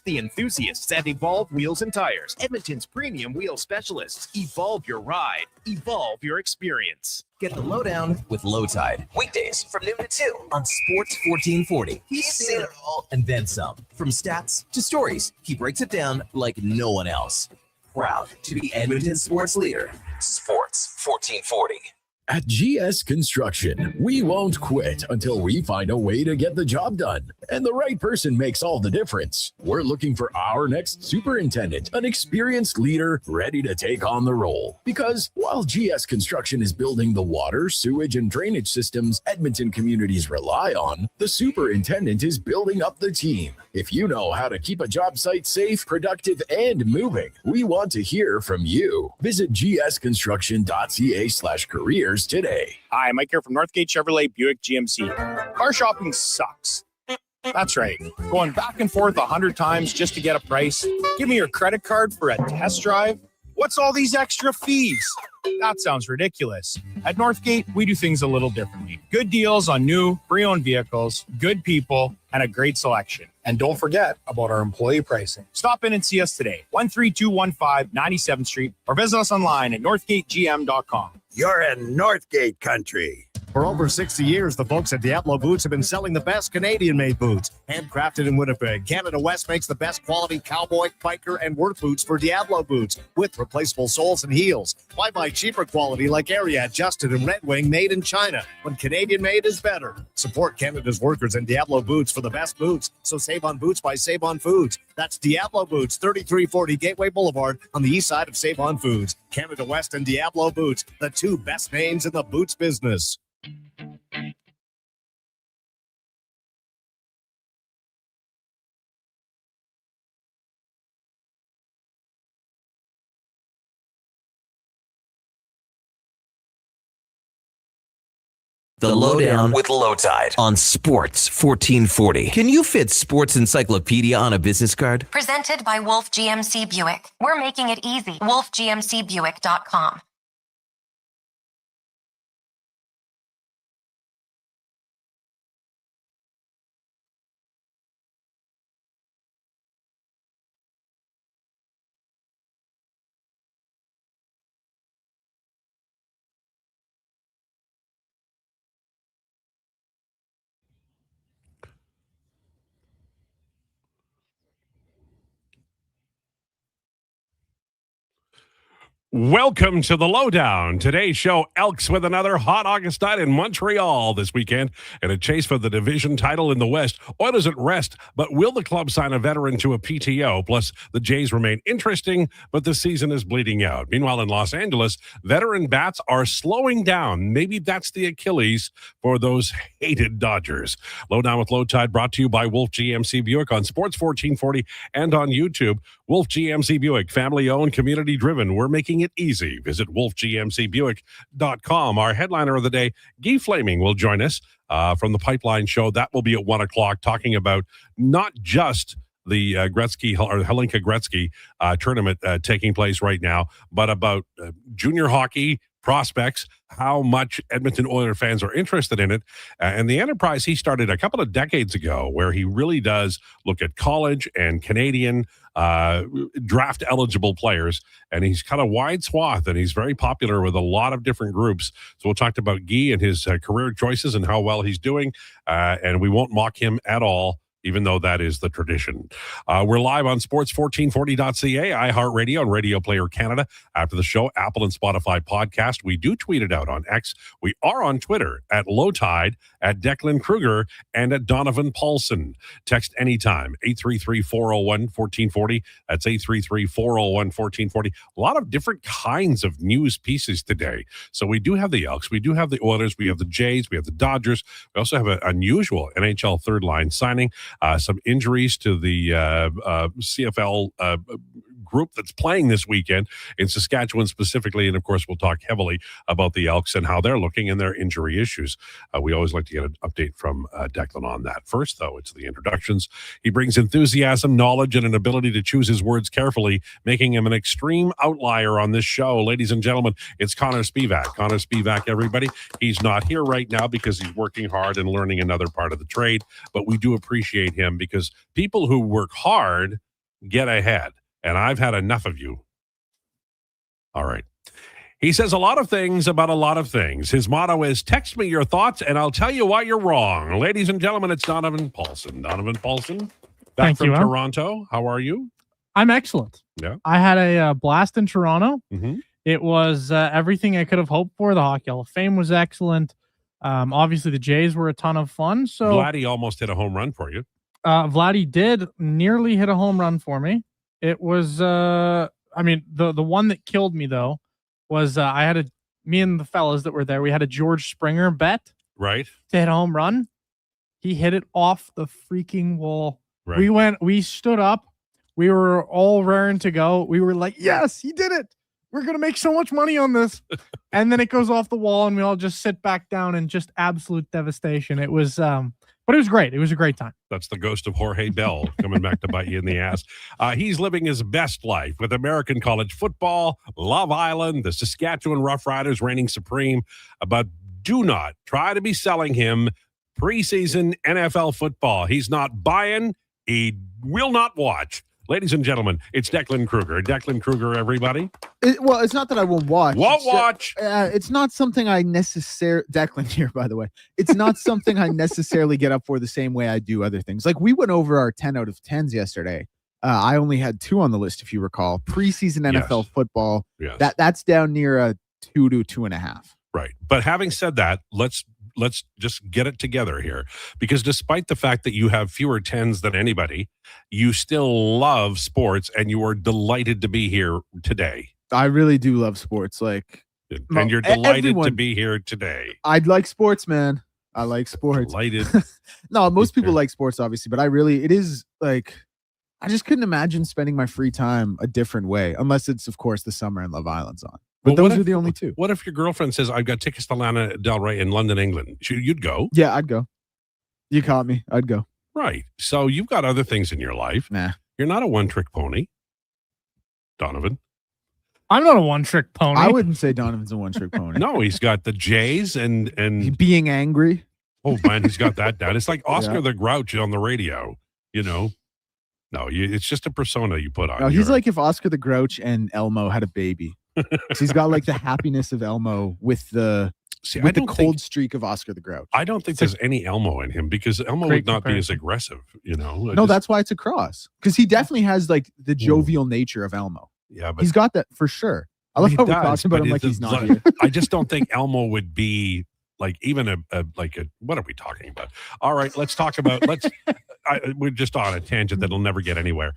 Trust the enthusiasts at Evolve Wheels and Tires, Edmonton's premium wheel specialists. Evolve your ride. Evolve your experience. Get the lowdown with Lowetide. Weekdays from noon to 2 on Sports 1440. He's seen it all and then some. From stats to stories, he breaks it down like no one else. Proud to be Edmonton's sports leader. Sports 1440. At GS Construction, we won't quit until we find a way to get the job done. And the right person makes all the difference. We're looking for our next superintendent, an experienced leader ready to take on the role. Because while GS Construction is building the water, sewage, and drainage systems Edmonton communities rely on, the superintendent is building up the team. If you know how to keep a job site safe, productive, and moving, we want to hear from you. Visit gsconstruction.ca/careers today. Hi, Mike here from Northgate Chevrolet Buick GMC. Car shopping sucks. That's right. Going back and forth 100 times just to get a price. Give me your credit card for a test drive. What's all these extra fees? That sounds ridiculous. At Northgate, we do things a little differently. Good deals on new, pre-owned vehicles, good people, and a great selection. And don't forget about our employee pricing. Stop in and see us today, 13215 97th Street, or visit us online at northgategm.com. You're in Northgate country. For over 60 years, the folks at Diablo Boots have been selling the best Canadian-made boots. Handcrafted in Winnipeg, Canada West makes the best quality cowboy, biker, and work boots for Diablo Boots with replaceable soles and heels. Why buy cheaper quality like Area, Adjusted, and Red Wing made in China when Canadian-made is better? Support Canada's workers and Diablo Boots for the best boots. So save on boots by Save On Foods. That's Diablo Boots, 3340 Gateway Boulevard on the east side of Save On Foods. Canada West and Diablo Boots, the two best names in the boots business. The Lowdown with Lowetide on Sports 1440. Can you fit Sports Encyclopedia on a business card? Presented by Wolf GMC Buick. We're making it easy. WolfGMCBuick.com. Welcome to the Lowdown. Today's show, Elks with another hot August night in Montreal this weekend and a chase for the division title in the West. Oilers at rest, but will the club sign a veteran to a PTO? Plus, the Jays remain interesting, but the season is bleeding out. Meanwhile, in Los Angeles, veteran bats are slowing down. Maybe that's the Achilles for those hated Dodgers. Lowdown with Lowetide brought to you by Wolf GMC Buick on Sports 1440 and on YouTube. Wolf GMC Buick, family-owned, community-driven. We're making it easy. Visit wolfgmcbuick.com. Our headliner of the day, Guy Flaming, will join us from the Pipeline Show. That will be at 1 o'clock, talking about not just the Gretzky or Helinka Gretzky tournament taking place right now, but about junior hockey prospects, how much Edmonton Oilers fans are interested in it, and the enterprise he started a couple of decades ago, where he really does look at college and Canadian draft eligible players, and he's kind of wide swath, and he's very popular with a lot of different groups. So we'll talk about Guy and his career choices and how well he's doing, and we won't mock him at all, even though that is the tradition. We're live on sports1440.ca, iHeartRadio, and Radio Player Canada. After the show, Apple and Spotify podcast. We do tweet it out on X. We are on Twitter at Lowetide, at Declan Krueger, and at Donovan Paulson. Text anytime, 833-401-1440. That's 833-401-1440. A lot of different kinds of news pieces today. So we do have the Elks, we do have the Oilers, we have the Jays, we have the Dodgers. We also have an unusual NHL third line signing. Some injuries to the CFL group that's playing this weekend in Saskatchewan specifically. And of course, we'll talk heavily about the Elks and how they're looking and their injury issues. We always like to get an update from Declan on that. First, though, it's the introductions. He brings enthusiasm, knowledge, and an ability to choose his words carefully, making him an extreme outlier on this show. Ladies and gentlemen, it's Connor Spivak. Connor Spivak, everybody. He's not here right now because he's working hard and learning another part of the trade, but we do appreciate him because people who work hard get ahead. And I've had enough of you. All right. He says a lot of things about a lot of things. His motto is, text me your thoughts and I'll tell you why you're wrong. Ladies and gentlemen, it's Donovan Paulson. Donovan Paulson, back from Toronto. How are you? I'm excellent. Yeah. I had a blast in Toronto. Mm-hmm. It was everything I could have hoped for. The Hockey Hall of Fame was excellent. Obviously, the Jays were a ton of fun. So Vladdy almost hit a home run for you. Vladdy did nearly hit a home run for me. It was, the one that killed me, though, was me and the fellas that were there, we had a George Springer bet. Right. To hit a home run. He hit it off the freaking wall. Right. We stood up. We were all raring to go. We were like, yes, he did it. We're going to make so much money on this. And then it goes off the wall and we all just sit back down in just absolute devastation. It was, but it was great. It was a great time. That's the ghost of Jorge Bell coming back to bite you in the ass. He's living his best life with American college football, Love Island, the Saskatchewan Roughriders reigning supreme. But do not try to be selling him preseason NFL football. He's not buying. He will not watch. Ladies and gentlemen, it's Declan Krueger. Declan Krueger, everybody. It's not that I won't watch. Won't watch. It's not something I necessarily... Declan here, by the way. It's not something I necessarily get up for the same way I do other things. Like, we went over our 10 out of 10s yesterday. I only had 2 on the list, if you recall. Preseason NFL football. Yes. That's down near a 2 to 2.5. Right. But having said that, let's just get it together here, because despite the fact that you have fewer 10s than anybody, you still love sports and you are delighted to be here today. I really do love sports. And you're delighted to be here today. I'd like sports, man. I like sports. Delighted. No, most people like sports, obviously, but it is like, I just couldn't imagine spending my free time a different way, unless it's, of course, the summer and Love Island's on. But those are the only 2. What if your girlfriend says, I've got tickets to Lana Del Rey in London, England? You'd go? Yeah, I'd go. You caught me. I'd go. Right. So you've got other things in your life. Nah. You're not a one-trick pony. Donovan. I'm not a one-trick pony. I wouldn't say Donovan's a one-trick pony. No, he's got the Jays and being angry. Oh, man, he's got that down. It's like Oscar the Grouch on the radio, you know? No, it's just a persona you put on. No, he's like if Oscar the Grouch and Elmo had a baby. So he's got like the happiness of Elmo with the cold streak of Oscar the Grouch. I don't think there's any Elmo in him, because Elmo would not be as aggressive, you know? That's why it's a cross. Because he definitely has like the jovial nature of Elmo. Yeah, but he's got that for sure. I love how we're talking about him like he's not here. I just don't think Elmo would be like even a what are we talking about? All right, let's talk about we're just on a tangent that'll never get anywhere.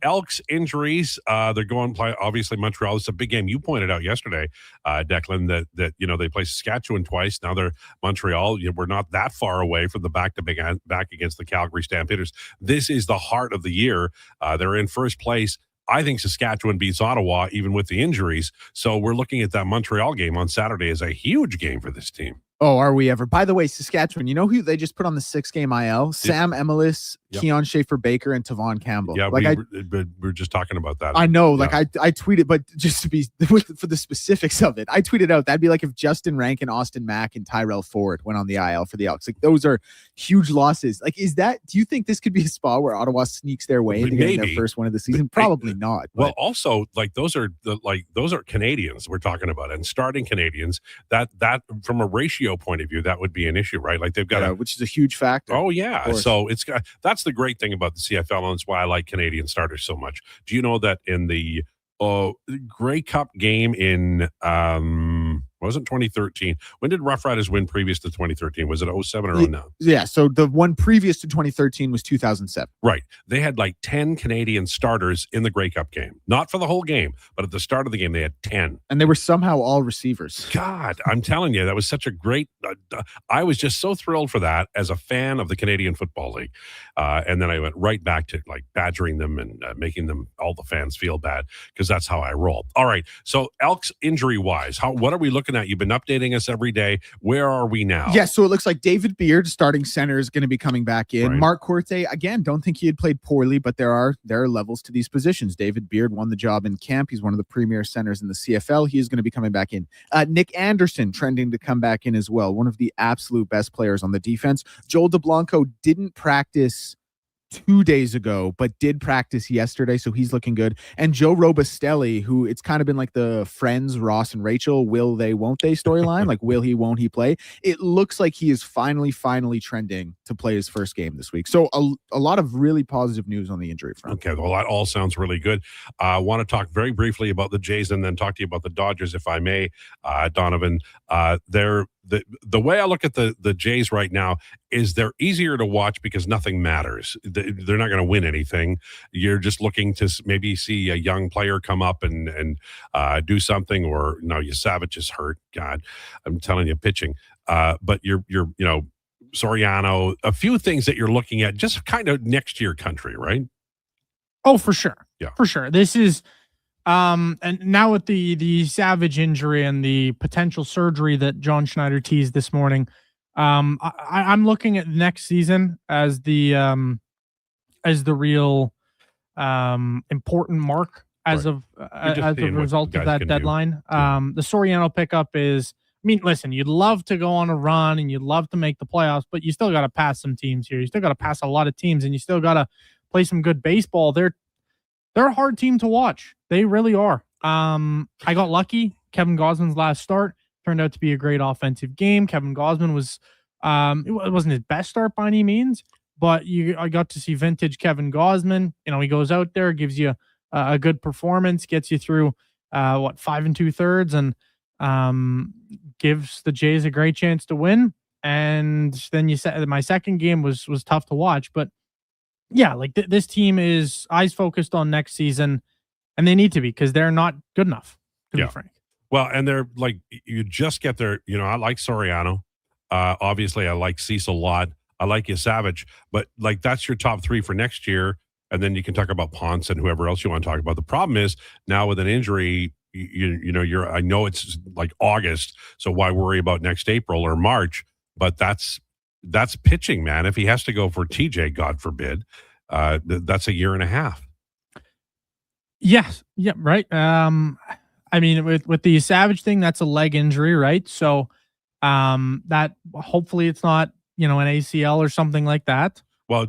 Elks injuries, they're going to play obviously Montreal. It's a big game. You pointed out yesterday, Declan, that they play Saskatchewan twice. Now they're Montreal. We're not that far away from the back against the Calgary Stampeders. This is the heart of the year. They're in first place. I think Saskatchewan beats Ottawa even with the injuries. So we're looking at that Montreal game on Saturday as a huge game for this team. Oh, are we ever? By the way, Saskatchewan, you know who they just put on the 6-game IL? Sam Emelis, Keon Schaefer-Baker, and Tavon Campbell. Yeah, we're just talking about that. I know, I tweeted, but just to be for the specifics of it, I tweeted out that'd be like if Justin Rankin, Austin Mack, and Tyrell Ford went on the IL for the Elks. Like, those are huge losses. Like, do you think this could be a spot where Ottawa sneaks their way into getting their first win of the season? Probably not. Well, also, like those are Canadians we're talking about, and starting Canadians. That from a ratio point of view, that would be an issue, right? Like they've got which is a huge factor. Oh yeah, so that's the great thing about the CFL, and it's why I like Canadian starters so much. Do you know that in the Grey Cup game in wasn't 2013? When did Rough Riders win previous to 2013? Was it 07 or 09? Yeah, so the one previous to 2013 was 2007. Right. They had like 10 Canadian starters in the Grey Cup game. Not for the whole game, but at the start of the game, they had 10. And they were somehow all receivers. God, I'm telling you, that was such a great... I was just so thrilled for that as a fan of the Canadian Football League. And then I went right back to like badgering them and making them, all the fans, feel bad, because that's how I roll. All right, so Elks injury-wise, what are we looking at? You've been updating us every day. Where are we now? Yeah, so it looks like David Beard, starting center, is going to be coming back in. Right. Mark Corte, again, don't think he had played poorly, but there are levels to these positions. David Beard won the job in camp. He's one of the premier centers in the CFL. He is going to be coming back in. Nick Anderson trending to come back in as well. One of the absolute best players on the defense. Joel DeBlanco didn't practice 2 days ago, but did practice yesterday, so he's looking good. And Joe Robustelli, who it's kind of been like the Friends, Ross and Rachel, will they, won't they storyline, like will he, won't he play? It looks like he is finally trending to play his first game this week. So a lot of really positive news on the injury front. Okay, well, that all sounds really good. I want to talk very briefly about the Jays and then talk to you about the Dodgers, if I may, Donovan. The way I look at the Jays right now is they're easier to watch because nothing matters. They're not going to win anything. You're just looking to maybe see a young player come up and do something, or no, Yesavage is hurt. God, I'm telling you, pitching. But you're Soriano, a few things that you're looking at, just kind of next year country, right? Oh, for sure. Yeah, for sure. This is. And now with the Savage injury and the potential surgery that John Schneider teased this morning, I'm looking at next season as the real important mark as a result of that deadline. The Soriano pickup is, I mean, listen, you'd love to go on a run and you'd love to make the playoffs, but you still got to pass some teams here. You still got to pass a lot of teams, and you still got to play some good baseball. They're a hard team to watch. They really are. I got lucky. Kevin Gausman's last start turned out to be a great offensive game. Kevin Gausman was, it wasn't his best start by any means, but I got to see vintage Kevin Gausman. He goes out there, gives you a good performance, gets you through 5 2/3, and gives the Jays a great chance to win. And then you said my second game was tough to watch, but yeah, like this team is eyes focused on next season, and they need to be, because they're not good enough, to be frank. Well, and they're like, you just get there. I like Soriano. Obviously, I like Cecil a lot. I like Yesavage, but like that's your top three for next year. And then you can talk about Ponce and whoever else you want to talk about. The problem is now with an injury, I know it's like August, so why worry about next April or March? But that's pitching, man. If he has to go for TJ, God forbid, that's a year and a half. Yes. Yeah. Right. I mean, with the Savage thing, that's a leg injury, right? So, that hopefully it's not, an ACL or something like that. Well,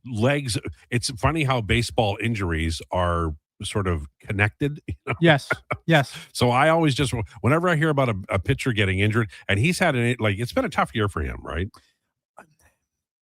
legs. It's funny how baseball injuries are sort of connected. Yes. So I always whenever I hear about a pitcher getting injured, and he's had it's been a tough year for him, right?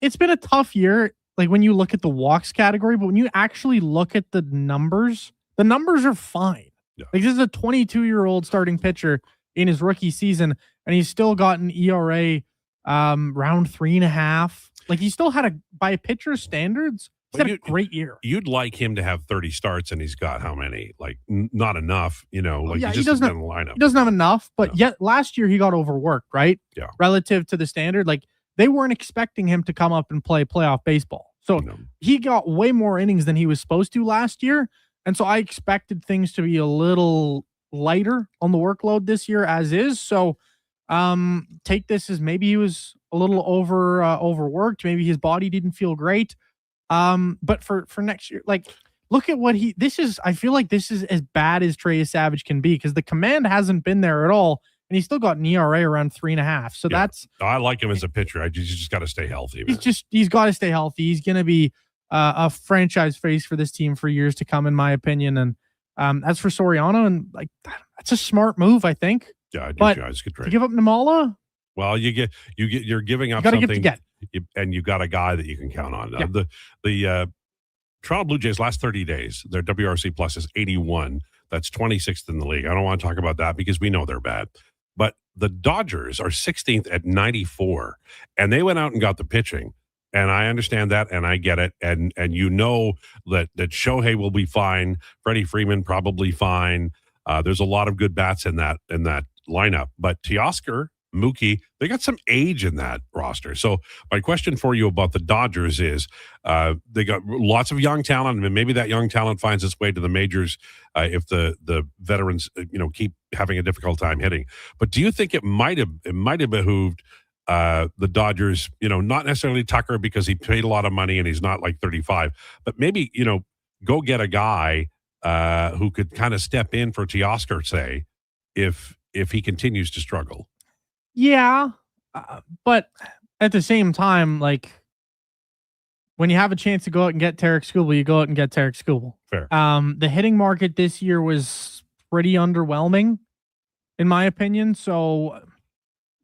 It's been a tough year, like when you look at the walks category, but when you actually look at the numbers are fine. Yeah. Like this is a 22-year-old starting pitcher in his rookie season, and he's still got an ERA around 3.5. Like he still had by pitcher's standards, he's had a great year. You'd like him to have 30 starts, and he's got how many? Like not enough, he doesn't have, in the lineup. He doesn't have enough, but yet last year he got overworked, right? Yeah. Relative to the standard, like they weren't expecting him to come up and play playoff baseball. So he got way more innings than he was supposed to last year. And so I expected things to be a little lighter on the workload this year as is. So take this as maybe he was a little overworked. Maybe his body didn't feel great. But for next year, like look at what I feel like this is as bad as Trey Savage can be, because the command hasn't been there at all. And he's still got an ERA around 3.5. So that's. I like him as a pitcher. You just got to stay healthy. Man. He's got to stay healthy. He's going to be a franchise face for this team for years to come, in my opinion. And as for Soriano, and like that's a smart move, I think. Yeah, I do. But guys could to give up Namala. Well, you're giving up something, and you got a guy that you can count on. Yeah. The Toronto Blue Jays last 30 days, their WRC plus is 81. That's 26th in the league. I don't want to talk about that because we know they're bad. But the Dodgers are 16th at 94, and they went out and got the pitching. And I understand that, and I get it. And you know that Shohei will be fine. Freddie Freeman probably fine. There's a lot of good bats in that lineup. But Teoscar, Mookie, they got some age in that roster. So my question for you about the Dodgers is they got lots of young talent, and maybe that young talent finds its way to the majors if the veterans keep having a difficult time hitting. But do you think it might have behooved the Dodgers, not necessarily Tucker because he paid a lot of money and he's not like 35, but maybe go get a guy who could kind of step in for Teoscar, say, if he continues to struggle. Yeah, but at the same time, like when you have a chance to go out and get Tarek Skubal, you go out and get Tarek Skubal. Fair. The hitting market this year was pretty underwhelming, in my opinion. So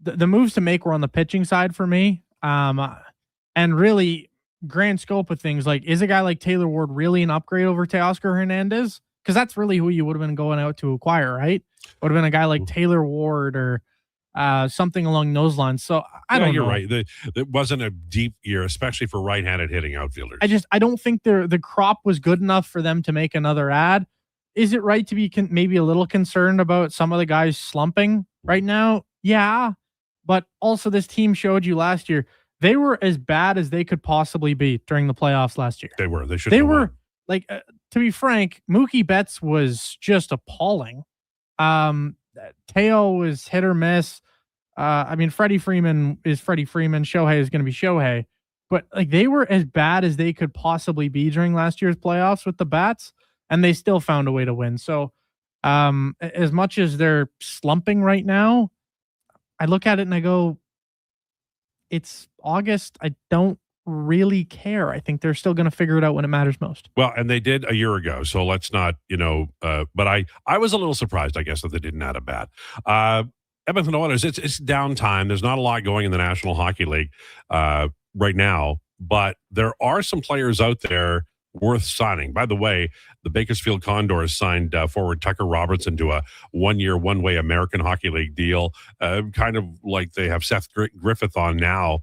the moves to make were on the pitching side for me. And really, grand scope of things, like, is a guy like Taylor Ward really an upgrade over Teoscar Hernandez? Because that's really who you would have been going out to acquire, right? Would have been a guy like Taylor Ward or something along those lines. So I don't know. You're right. It wasn't a deep year, especially for right-handed hitting outfielders. I don't think the crop was good enough for them to make another ad. Is it right to be maybe a little concerned about some of the guys slumping right now? Yeah. But also this team showed you last year, they were as bad as they could possibly be during the playoffs last year. They were. They were like, to be frank, Mookie Betts was just appalling. Teo was hit or miss. I mean, Freddie Freeman is Freddie Freeman. Shohei is going to be Shohei. But like, they were as bad as they could possibly be during last year's playoffs with the bats, and they still found a way to win. So as much as they're slumping right now, I look at it and I go, it's August. I don't really care. I think they're still going to figure it out when it matters most. Well, and they did a year ago, so let's not, but I was a little surprised, I guess, that they didn't add a bat. Edmonton Oilers, it's downtime. There's not a lot going in the National Hockey League right now, but there are some players out there worth signing. By the way, the Bakersfield Condors signed forward Tucker Robertson to a 1-year, one-way American Hockey League deal, kind of like they have Seth Griffith on now.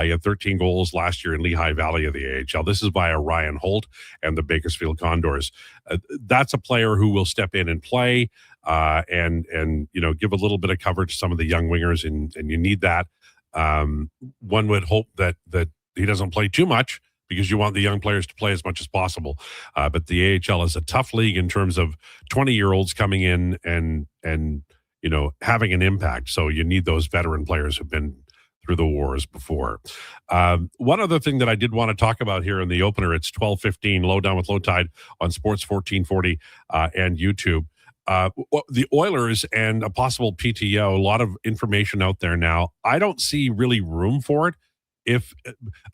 He had 13 goals last year in Lehigh Valley of the AHL. This is via Ryan Holt and the Bakersfield Condors. That's a player who will step in and play and give a little bit of cover to some of the young wingers, and you need that. One would hope that he doesn't play too much, because you want the young players to play as much as possible. But the AHL is a tough league in terms of 20-year-olds coming in and having an impact. So you need those veteran players who've been through the wars before. One other thing that I did want to talk about here in the opener, it's 12:15, Lowdown with Lowetide on Sports 1440 and YouTube. The Oilers and a possible PTO, a lot of information out there now. I don't see really room for it.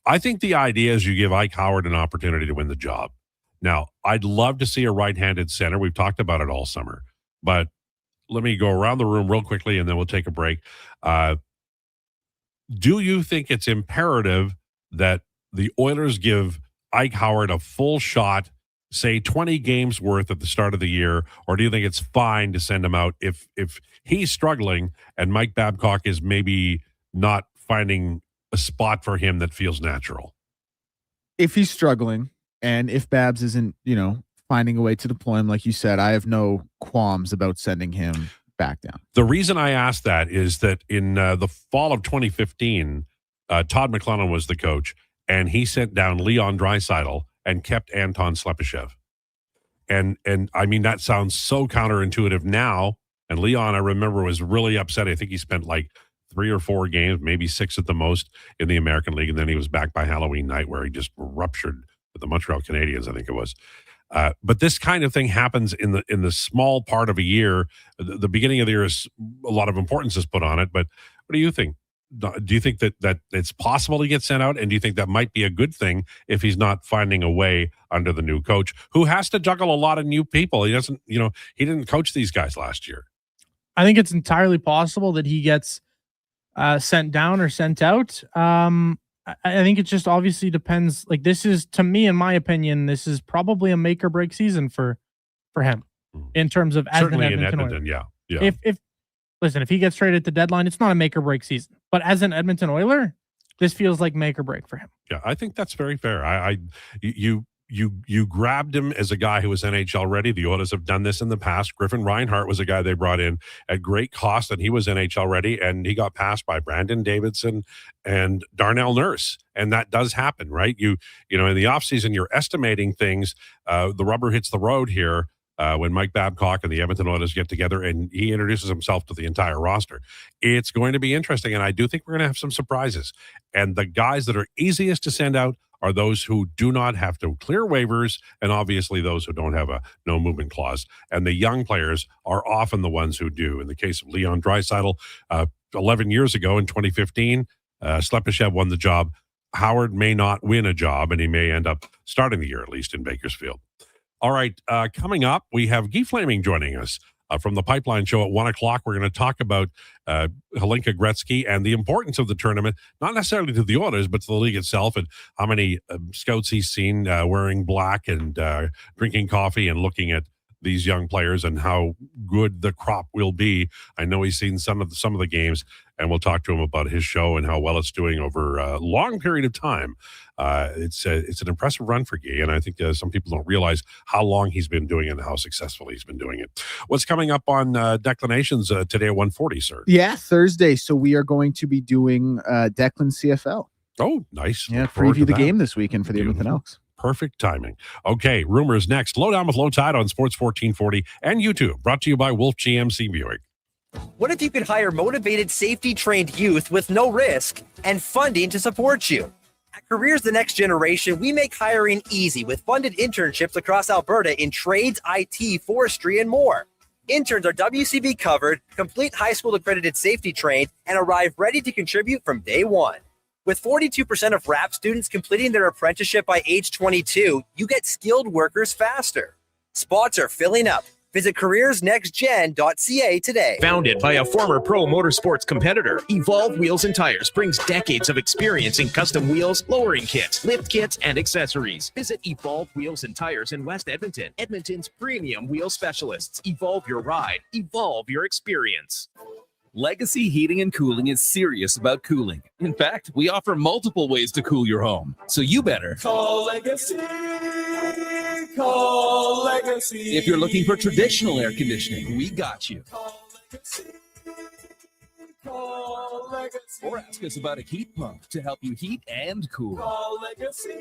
I think the idea is you give Ike Howard an opportunity to win the job. Now, I'd love to see a right-handed center. We've talked about it all summer, but let me go around the room real quickly and then we'll take a break. Do you think it's imperative that the Oilers give Ike Howard a full shot, say 20 games worth at the start of the year, or do you think it's fine to send him out if he's struggling and Mike Babcock is maybe not finding a spot for him that feels natural? If he's struggling and if Babs isn't, finding a way to deploy him, like you said, I have no qualms about sending him back down. The reason I asked that is that in the fall of 2015, Todd McClellan was the coach, and he sent down Leon Draisaitl and kept Anton Slepyshev. And I mean, that sounds so counterintuitive now. And Leon, I remember, was really upset. I think he spent like 3 or 4 games, maybe 6 at the most, in the American League, and then he was back by Halloween night where he just ruptured with the Montreal Canadiens, I think it was. But this kind of thing happens in the small part of a year. The beginning of the year is a lot of importance is put on it. But what do you think? Do you think that it's possible to get sent out, and do you think that might be a good thing if he's not finding a way under the new coach, who has to juggle a lot of new people? He doesn't, he didn't coach these guys last year. I think it's entirely possible that he gets sent down or sent out. I think it just obviously depends. Like, this is, to me, in my opinion, this is probably a make or break season for him in terms of certainly in Edmonton. Yeah. If he gets traded at the deadline, it's not a make or break season. But as an Edmonton Oiler, this feels like make or break for him. Yeah, I think that's very fair. You grabbed him as a guy who was NHL ready. The Oilers have done this in the past. Griffin Reinhart was a guy they brought in at great cost, and he was NHL ready, and he got passed by Brandon Davidson and Darnell Nurse. And that does happen, right? You know, in the offseason, you're estimating things. The rubber hits the road here when Mike Babcock and the Edmonton Oilers get together and he introduces himself to the entire roster. It's going to be interesting, and I do think we're going to have some surprises. And the guys that are easiest to send out are those who do not have to clear waivers, and obviously those who don't have a no movement clause. And the young players are often the ones who do. In the case of Leon Draisaitl, 11 years ago in 2015, Slepyshev won the job. Howard may not win a job, and he may end up starting the year, at least in Bakersfield. All right, coming up, we have Guy Flaming joining us from the Pipeline Show at 1 o'clock. We're going to talk about Helinka Gretzky and the importance of the tournament, not necessarily to the Oilers, but to the league itself, and how many scouts he's seen wearing black and drinking coffee and looking at these young players and how good the crop will be. I know he's seen some of the games, and we'll talk to him about his show and how well it's doing over a long period of time. It's an impressive run for Guy, and I think some people don't realize how long he's been doing it and how successfully he's been doing it. What's coming up on Declinations today at 1:40, sir? Yeah, Thursday. So we are going to be doing Declan CFL. Oh, nice. Yeah, preview the game this weekend for the Edmonton Elks. Perfect timing. Okay, Rumors next. Lowdown with Lowetide on Sports 1440 and YouTube. Brought to you by Wolf GMC Buick. What if you could hire motivated, safety-trained youth with no risk and funding to support you? At Careers the Next Generation, we make hiring easy with funded internships across Alberta in trades, IT, forestry, and more. Interns are WCB covered, complete high school accredited safety trained, and arrive ready to contribute from day one. With 42% of RAP students completing their apprenticeship by age 22, you get skilled workers faster. Spots are filling up. Visit careersnextgen.ca today. Founded by a former pro motorsports competitor, Evolve Wheels and Tires brings decades of experience in custom wheels, lowering kits, lift kits, and accessories. Visit Evolve Wheels and Tires in West Edmonton, Edmonton's premium wheel specialists. Evolve your ride. Evolve your experience. Legacy Heating and Cooling is serious about cooling. In fact, we offer multiple ways to cool your home. So you better call Legacy. Call Legacy. If you're looking for traditional air conditioning, we got you. Call Legacy. Call Legacy. Or ask us about a heat pump to help you heat and cool. Call Legacy.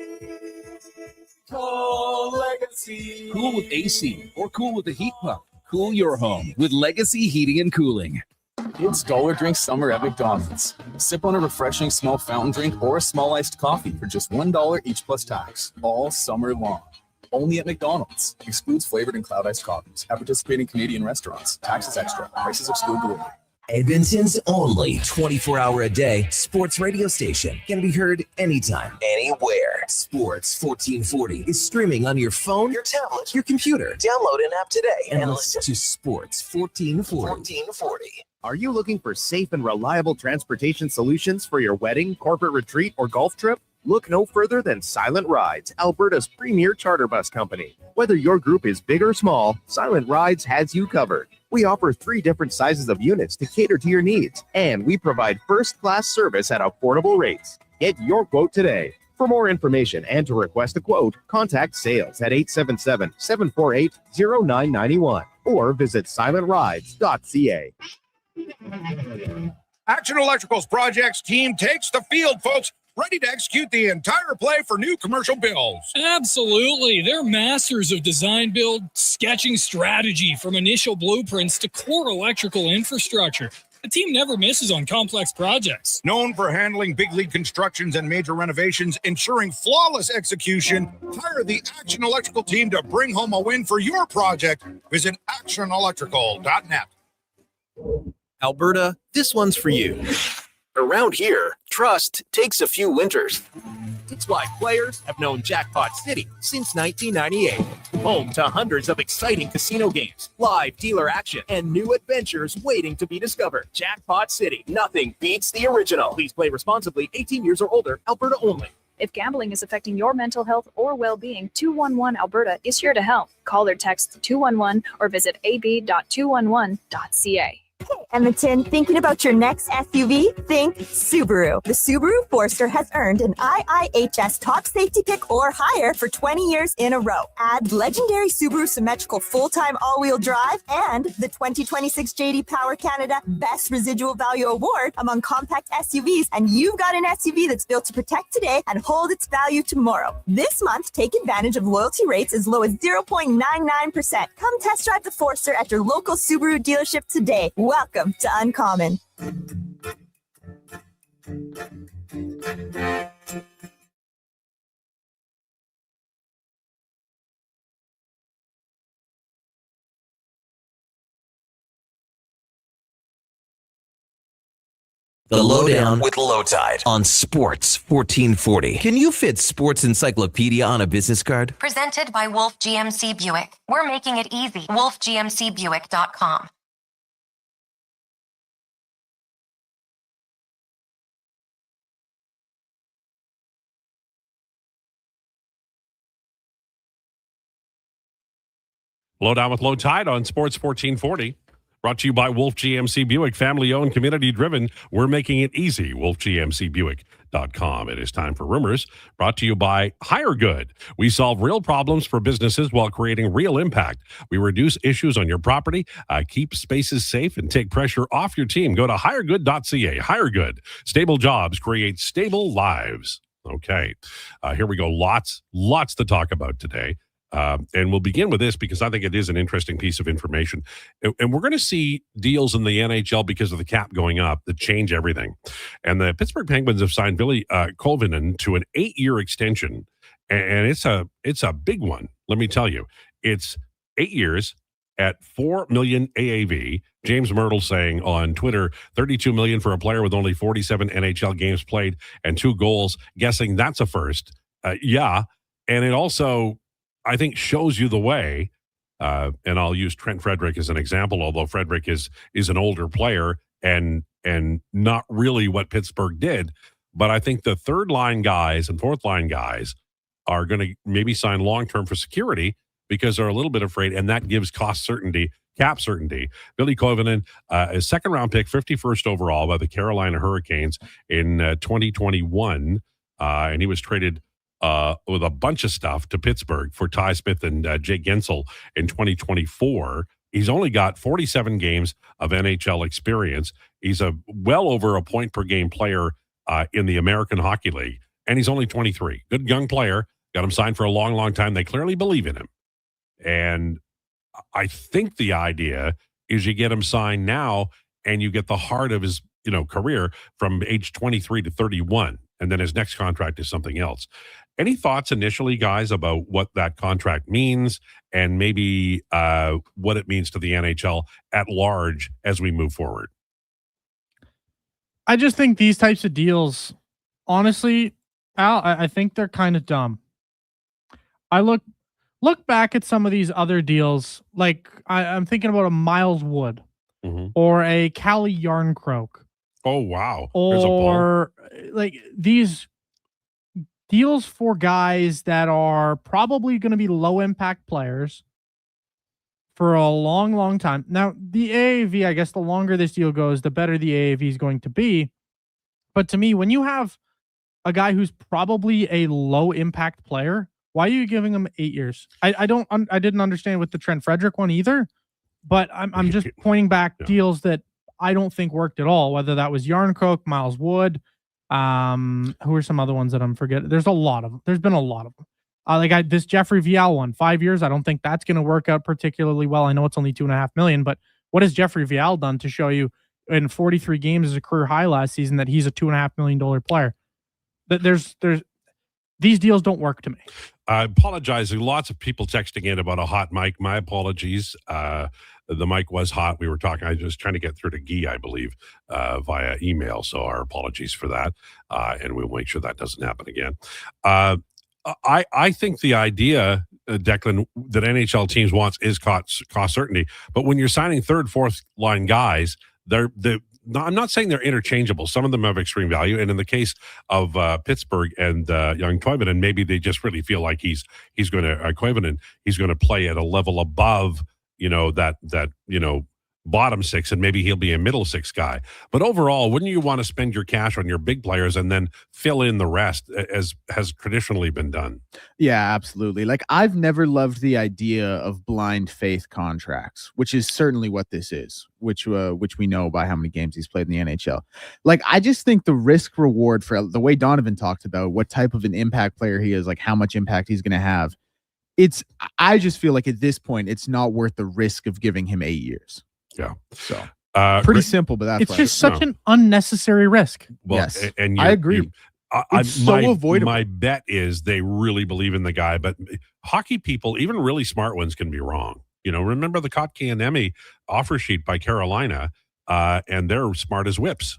Call Legacy. Cool with AC or cool with a heat pump. Cool your home with Legacy Heating and Cooling. It's Dollar Drink Summer at McDonald's. Sip on a refreshing small fountain drink or a small iced coffee for just $1 each plus tax, all summer long. Only at McDonald's. Excludes flavored and cloud iced coffees. At participating Canadian restaurants. Taxes extra. Prices exclude delivery. Edmonton's only 24-hour-a-day sports radio station can be heard anytime, anywhere. Sports 1440 is streaming on your phone, your tablet, your computer. Download an app today and listen to Sports 1440. Are you looking for safe and reliable transportation solutions for your wedding, corporate retreat, or golf trip? Look no further than Silent Rides, Alberta's premier charter bus company. Whether your group is big or small, Silent Rides has you covered. We offer 3 different sizes of units to cater to your needs, and we provide first-class service at affordable rates. Get your quote today. For more information and to request a quote, contact sales at 877-748-0991 or visit silentrides.ca. Action Electrical's projects team takes the field, folks, ready to execute the entire play for new commercial builds. Absolutely. They're masters of design build, sketching strategy from initial blueprints to core electrical infrastructure. The team never misses on complex projects. Known for handling big league constructions and major renovations, ensuring flawless execution, hire the Action Electrical team to bring home a win for your project. Visit actionelectrical.net. Alberta, this one's for you. Around here, trust takes a few winters. It's why players have known Jackpot City since 1998. Home to hundreds of exciting casino games, live dealer action, and new adventures waiting to be discovered. Jackpot City, nothing beats the original. Please play responsibly, 18 years or older, Alberta only. If gambling is affecting your mental health or well-being, 211 Alberta is here to help. Call or text 211 or visit ab.211.ca. Hey, Edmonton, thinking about your next SUV? Think Subaru. The Subaru Forester has earned an IIHS top safety pick or higher for 20 years in a row. Add legendary Subaru symmetrical full-time all-wheel drive and the 2026 JD Power Canada Best Residual Value Award among compact SUVs, and you've got an SUV that's built to protect today and hold its value tomorrow. This month, take advantage of loyalty rates as low as 0.99%. Come test drive the Forester at your local Subaru dealership today. Welcome to Uncommon. The Lowdown with Lowetide on Sports 1440. Can you fit Sports Encyclopedia on a business card? Presented by Wolf GMC Buick. We're making it easy. WolfGMCBuick.com. Lowdown with Lowetide on Sports 1440. Brought to you by Wolf GMC Buick, family-owned, community-driven. We're making it easy. WolfGMCBuick.com. It is time for Rumors, brought to you by Hire Good. We solve real problems for businesses while creating real impact. We reduce issues on your property, keep spaces safe, and take pressure off your team. Go to hiregood.ca. Hire Good. Stable jobs create stable lives. Okay, here we go. Lots to talk about today. And we'll begin with this because I think it is an interesting piece of information. And we're going to see deals in the NHL because of the cap going up that change everything. And the Pittsburgh Penguins have signed Billy Koivunen to an 8-year extension. And it's a big one, let me tell you. It's 8 years at $4 million AAV. James Myrtle saying on Twitter, $32 million for a player with only 47 NHL games played and 2 goals. Guessing that's a first. Yeah. And it also, I think, shows you the way, and I'll use Trent Frederick as an example, although Frederick is an older player and not really what Pittsburgh did. But I think the third line guys and fourth line guys are going to maybe sign long-term for security because they're a little bit afraid, and that gives cost certainty, cap certainty. Billy Koivunen, a second-round pick, 51st overall by the Carolina Hurricanes in 2021, and he was traded with a bunch of stuff to Pittsburgh for Ty Smith and Jake Gensel in 2024. He's only got 47 games of NHL experience. He's a well over a point per game player in the American Hockey League, and he's only 23. Good young player. Got him signed for a long, long time. They clearly believe in him. And I think the idea is you get him signed now and you get the heart of his career from age 23 to 31. And then his next contract is something else. Any thoughts initially, guys, about what that contract means and maybe what it means to the NHL at large as we move forward? I just think these types of deals, honestly, Al, I think they're kind of dumb. I look back at some of these other deals, like I'm thinking about a Miles Wood or a Callie Yarncroke. Oh, wow. Or like these deals for guys that are probably going to be low impact players for a long, long time. Now, the AAV, I guess the longer this deal goes, the better the AAV is going to be. But to me, when you have a guy who's probably a low impact player, why are you giving him 8 years? I didn't understand with the Trent Frederick one either, but I'm just pointing back deals that I don't think worked at all, whether that was Yarncroke, Miles Wood, who are some other ones that I'm forgetting? There's a lot of them. There's been a lot of them. This Jeffrey Vial one, 5 years. I don't think that's going to work out particularly well. I know it's only $2.5 million, but what has Jeffrey Vial done to show you in 43 games as a career high last season that he's a $2.5 million player? That there's these deals don't work to me. I apologize. Lots of people texting in about a hot mic. My apologies. The mic was hot. We were talking. I was just trying to get through to Guy, I believe, via email. So our apologies for that. And we'll make sure that doesn't happen again. I think the idea, Declan, that NHL teams wants is cost certainty. But when you're signing third, fourth line guys, I'm not saying they're interchangeable. Some of them have extreme value, and in the case of Pittsburgh and young Koivunen, maybe they just really feel like he's going to play at a level above that bottom six, and maybe he'll be a middle six guy. But overall, wouldn't you want to spend your cash on your big players and then fill in the rest, as has traditionally been done? Yeah, absolutely. Like, I've never loved the idea of blind faith contracts, which is certainly what this is, which we know by how many games he's played in the NHL. Like, I just think the risk reward for the way Donovan talked about what type of an impact player he is, like how much impact he's going to have. I just feel like at this point, it's not worth the risk of giving him 8 years. Yeah. So pretty simple, but it's just such an unnecessary risk. Well, yes, and I agree. It's so avoidable. My bet is they really believe in the guy, but hockey people, even really smart ones, can be wrong. Remember the Kotkaniemi offer sheet by Carolina, and they're smart as whips.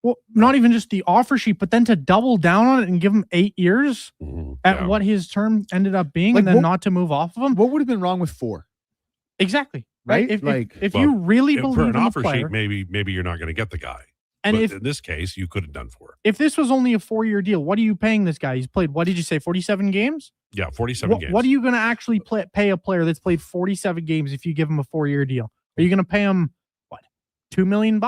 Well, not even just the offer sheet, but then to double down on it and give him 8 years at what his term ended up being, Like, and then what- not to move off of him. What would have been wrong with 4? Exactly. Right? If you really for believe an in the offer player, sheet, maybe you're not going to get the guy. and But if in this case, you could have done 4. if this was only a 4-year deal, what are you paying this guy? He's played, what did you say, 47 games? Yeah, 47 games. What are you going to actually pay a player that's played 47 games if you give him a 4-year deal? Are you going to pay him what, $2 million?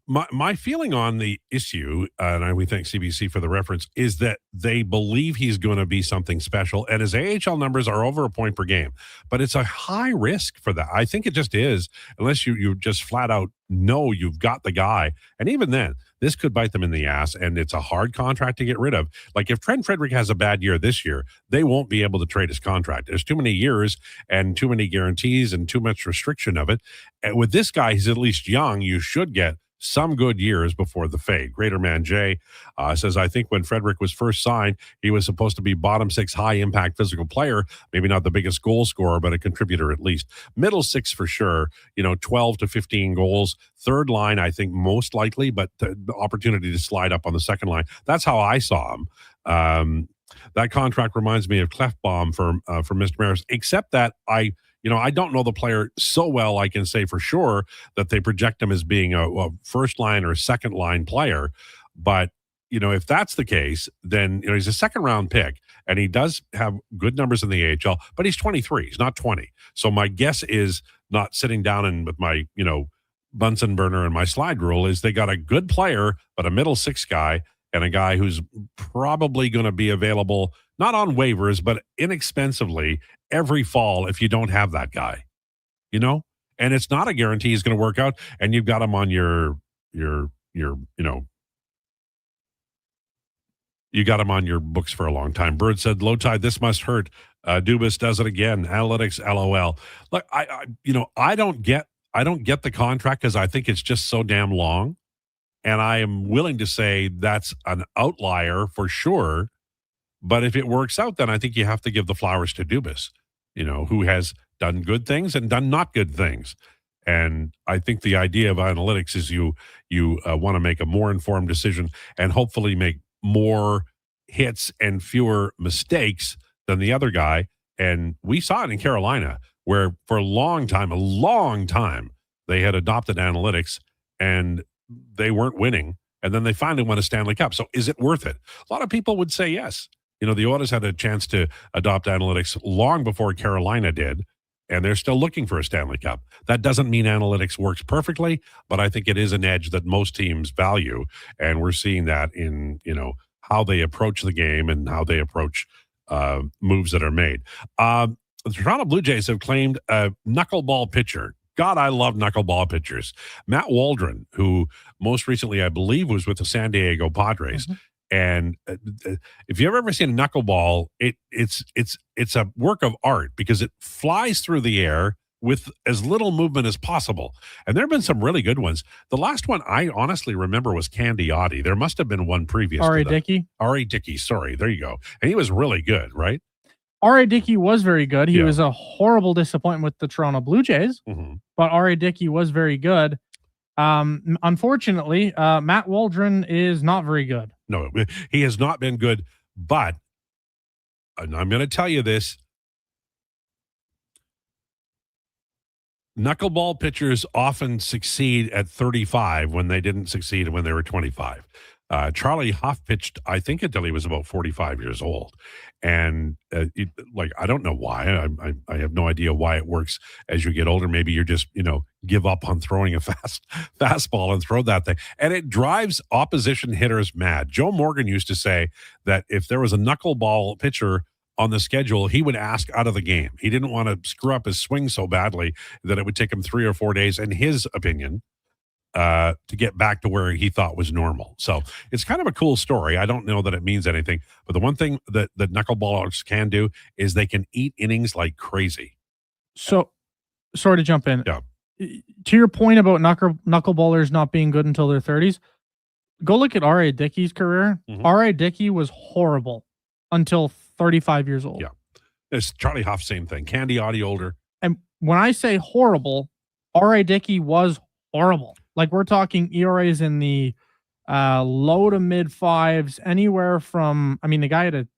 My feeling on the issue, and we thank CBC for the reference, is that they believe he's going to be something special, and his AHL numbers are over a point per game. But it's a high risk for that. I think it just is, unless you just flat out know you've got the guy. And even then, this could bite them in the ass, and it's a hard contract to get rid of. Like if Trent Frederick has a bad year this year, they won't be able to trade his contract. There's too many years and too many guarantees and too much restriction of it. And with this guy, he's at least young. You should get some good years before the fade. Greater Man Jay says, I think when Frederick was first signed, he was supposed to be bottom 6 high impact physical player, maybe not the biggest goal scorer, but a contributor at least. Middle 6 for sure, 12 to 15 goals. Third line, I think most likely, but the opportunity to slide up on the second line. That's how I saw him. That contract reminds me of Clefbaum for Mr. Maris, except that I don't know the player so well I can say for sure that they project him as being a first line or second line player. But, if that's the case, then, he's a second round pick and he does have good numbers in the AHL, but he's 23. He's not 20. So my guess is not sitting down and with my, Bunsen burner and my slide rule is they got a good player, but a middle 6 guy and a guy who's probably going to be available, not on waivers, but inexpensively every fall if you don't have that guy, and it's not a guarantee he's going to work out, and you've got him on your you got him on your books for a long time. Bird said, Lowetide, this must hurt. Dubas does it again. Analytics, LOL. Look, I don't get the contract because I think it's just so damn long. And I am willing to say that's an outlier for sure. But if it works out, then I think you have to give the flowers to Dubas, who has done good things and done not good things. And I think the idea of analytics is you want to make a more informed decision and hopefully make more hits and fewer mistakes than the other guy. And we saw it in Carolina, where for a long time, they had adopted analytics and they weren't winning. And then they finally won a Stanley Cup. So is it worth it? A lot of people would say yes. The Oilers had a chance to adopt analytics long before Carolina did, and they're still looking for a Stanley Cup. That doesn't mean analytics works perfectly, but I think it is an edge that most teams value. And we're seeing that in, how they approach the game and how they approach moves that are made. The Toronto Blue Jays have claimed a knuckleball pitcher. God, I love knuckleball pitchers. Matt Waldron, who most recently, I believe, was with the San Diego Padres. Mm-hmm. And if you've ever seen a knuckleball, it's a work of art because it flies through the air with as little movement as possible. And there have been some really good ones. The last one I honestly remember was Candiotti. There must have been one previous. R.A. Dickey? R.A. Dickey, sorry. There you go. And he was really good, right? R.A. Dickey was very good. He was a horrible disappointment with the Toronto Blue Jays, but R.A. Dickey was very good. Unfortunately, Matt Waldron is not very good. No, he has not been good, but and I'm going to tell you this. Knuckleball pitchers often succeed at 35 when they didn't succeed when they were 25. Charlie Hoff pitched, I think, until he was about 45 years old. And I don't know why. I have no idea why it works as you get older. Maybe you're just, give up on throwing a fastball and throw that thing. And it drives opposition hitters mad. Joe Morgan used to say that if there was a knuckleball pitcher on the schedule, he would ask out of the game. He didn't want to screw up his swing so badly that it would take him 3 or 4 days, in his opinion, to get back to where he thought was normal. So it's kind of a cool story. I don't know that it means anything, but the one thing that knuckleballers can do is they can eat innings like crazy. So, sorry to jump in. Yeah. To your point about knuckleballers not being good until their 30s, go look at R.A. Dickey's career. Mm-hmm. R.A. Dickey was horrible until 35 years old. Yeah. There's Charlie Hoff, same thing. Candiotti, older. And when I say horrible, R.A. Dickey was horrible. Like, we're talking ERAs in the low to mid fives, anywhere from, I mean, the guy had a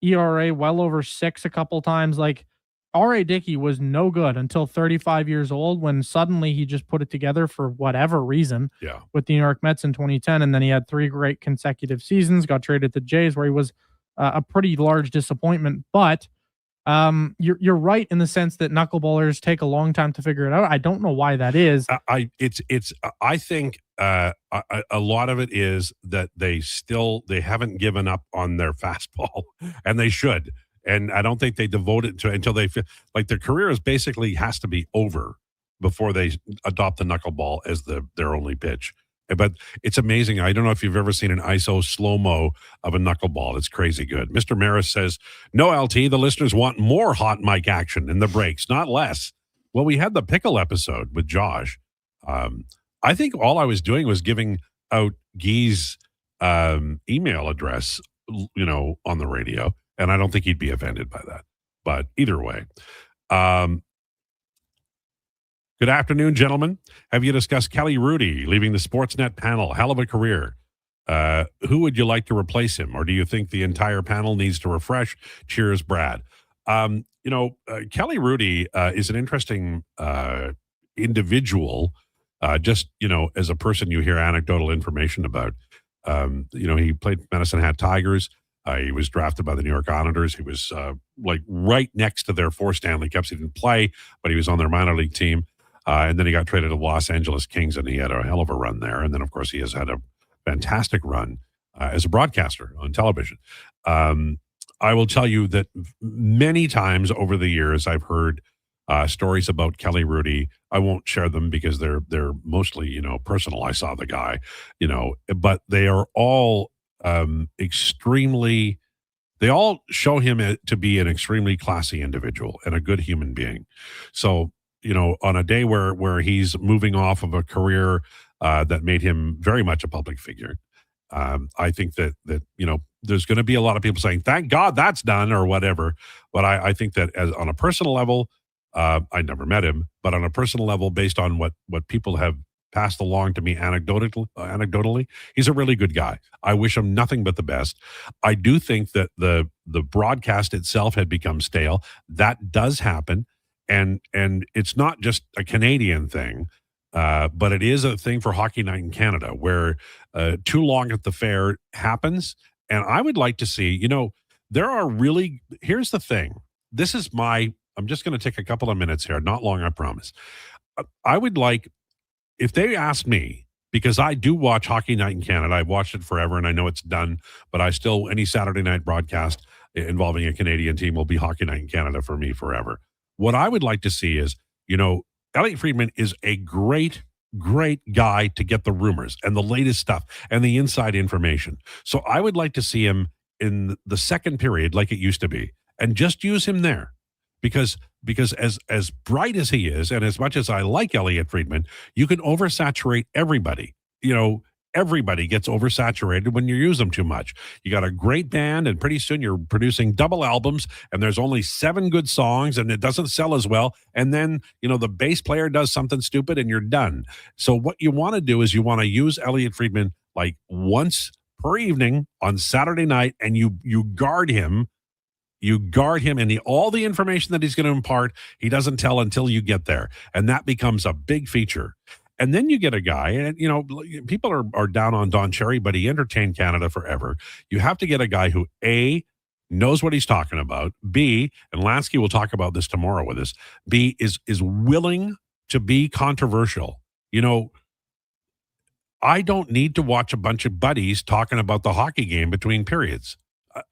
ERA well over 6 a couple times. Like, R.A. Dickey was no good until 35 years old, when suddenly he just put it together for whatever reason with the New York Mets in 2010. And then he had 3 great consecutive seasons, got traded to Jays, where he was a pretty large disappointment. But you're right in the sense that knuckleballers take a long time to figure it out. I don't know why that is. I think a lot of it is that they haven't given up on their fastball, and they should. And I don't think they devote it to until they feel like their career is basically has to be over before they adopt the knuckleball as their only pitch. But it's amazing. I don't know if you've ever seen an ISO slow-mo of a knuckleball. It's crazy good. Mr. Maris says, no, LT, the listeners want more hot mic action in the breaks, not less. Well, we had the pickle episode with Josh. I think all I was doing was giving out Guy's email address, on the radio. And I don't think he'd be offended by that. But either way. Good afternoon, gentlemen. Have you discussed Kelly Rudy leaving the Sportsnet panel? Hell of a career. Who would you like to replace him? Or do you think the entire panel needs to refresh? Cheers, Brad. Kelly Rudy is an interesting individual. Just, as a person you hear anecdotal information about. He played Medicine Hat Tigers. He was drafted by the New York Islanders. He was right next to their 4 Stanley Cups. He didn't play, but he was on their minor league team. And then he got traded to Los Angeles Kings, and he had a hell of a run there. And then, of course, he has had a fantastic run as a broadcaster on television. I will tell you that many times over the years, I've heard stories about Kelly Rudy. I won't share them because they're mostly, personal. I saw the guy, but they are all extremely, they all show him to be an extremely classy individual and a good human being. So, on a day where he's moving off of a career that made him very much a public figure, I think that there's going to be a lot of people saying, thank God that's done or whatever. But I think that on a personal level, I never met him, but on a personal level, based on what people have passed along to me anecdotally, he's a really good guy. I wish him nothing but the best. I do think that the broadcast itself had become stale. That does happen. And it's not just a Canadian thing, but it is a thing for Hockey Night in Canada, where too long at the fair happens. And I would like to see, here's the thing. I'm just going to take a couple of minutes here, not long, I promise. I would like, if they ask me, because I do watch Hockey Night in Canada, I've watched it forever and I know it's done, but any Saturday night broadcast involving a Canadian team will be Hockey Night in Canada for me forever. What I would like to see is, Elliot Friedman is a great guy to get the rumors and the latest stuff and the inside information. So I would like to see him in the second period like it used to be, and just use him there. Because as bright as he is, and as much as I like Elliot Friedman, you can oversaturate everybody. Everybody gets oversaturated when you use them too much. You got a great band, and pretty soon you're producing double albums, and there's only 7 good songs, and it doesn't sell as well. And then, the bass player does something stupid, and you're done. So what you want to do is you want to use Elliot Friedman like once per evening on Saturday night, and you guard him. You guard him, and all the information that he's going to impart, he doesn't tell until you get there. And that becomes a big feature. And then you get a guy, and, people are down on Don Cherry, but he entertained Canada forever. You have to get a guy who, A, knows what he's talking about, B, and Lansky will talk about this tomorrow with us, B, is willing to be controversial. I don't need to watch a bunch of buddies talking about the hockey game between periods.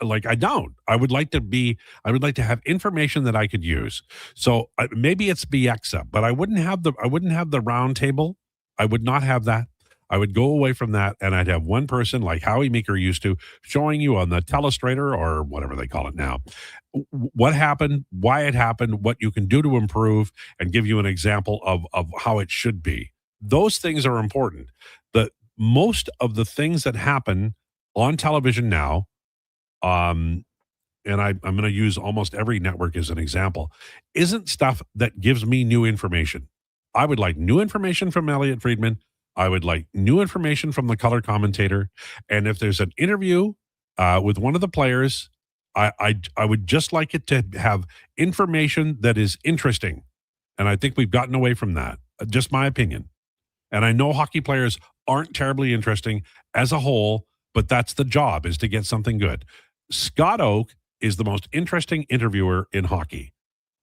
I don't. I would like to have information that I could use. So maybe it's BXA, but I wouldn't have the round table. I would not have that. I would go away from that, and I'd have one person like Howie Meeker used to, showing you on the telestrator or whatever they call it now, what happened, why it happened, what you can do to improve, and give you an example of how it should be. Those things are important. Most of the things that happen on television now, and I'm going to use almost every network as an example, isn't stuff that gives me new information. I would like new information from Elliot Friedman. I would like new information from the color commentator. And if there's an interview with one of the players, I would just like it to have information that is interesting. And I think we've gotten away from that. Just my opinion. And I know hockey players aren't terribly interesting as a whole, but that's the job, is to get something good. Scott Oak is the most interesting interviewer in hockey.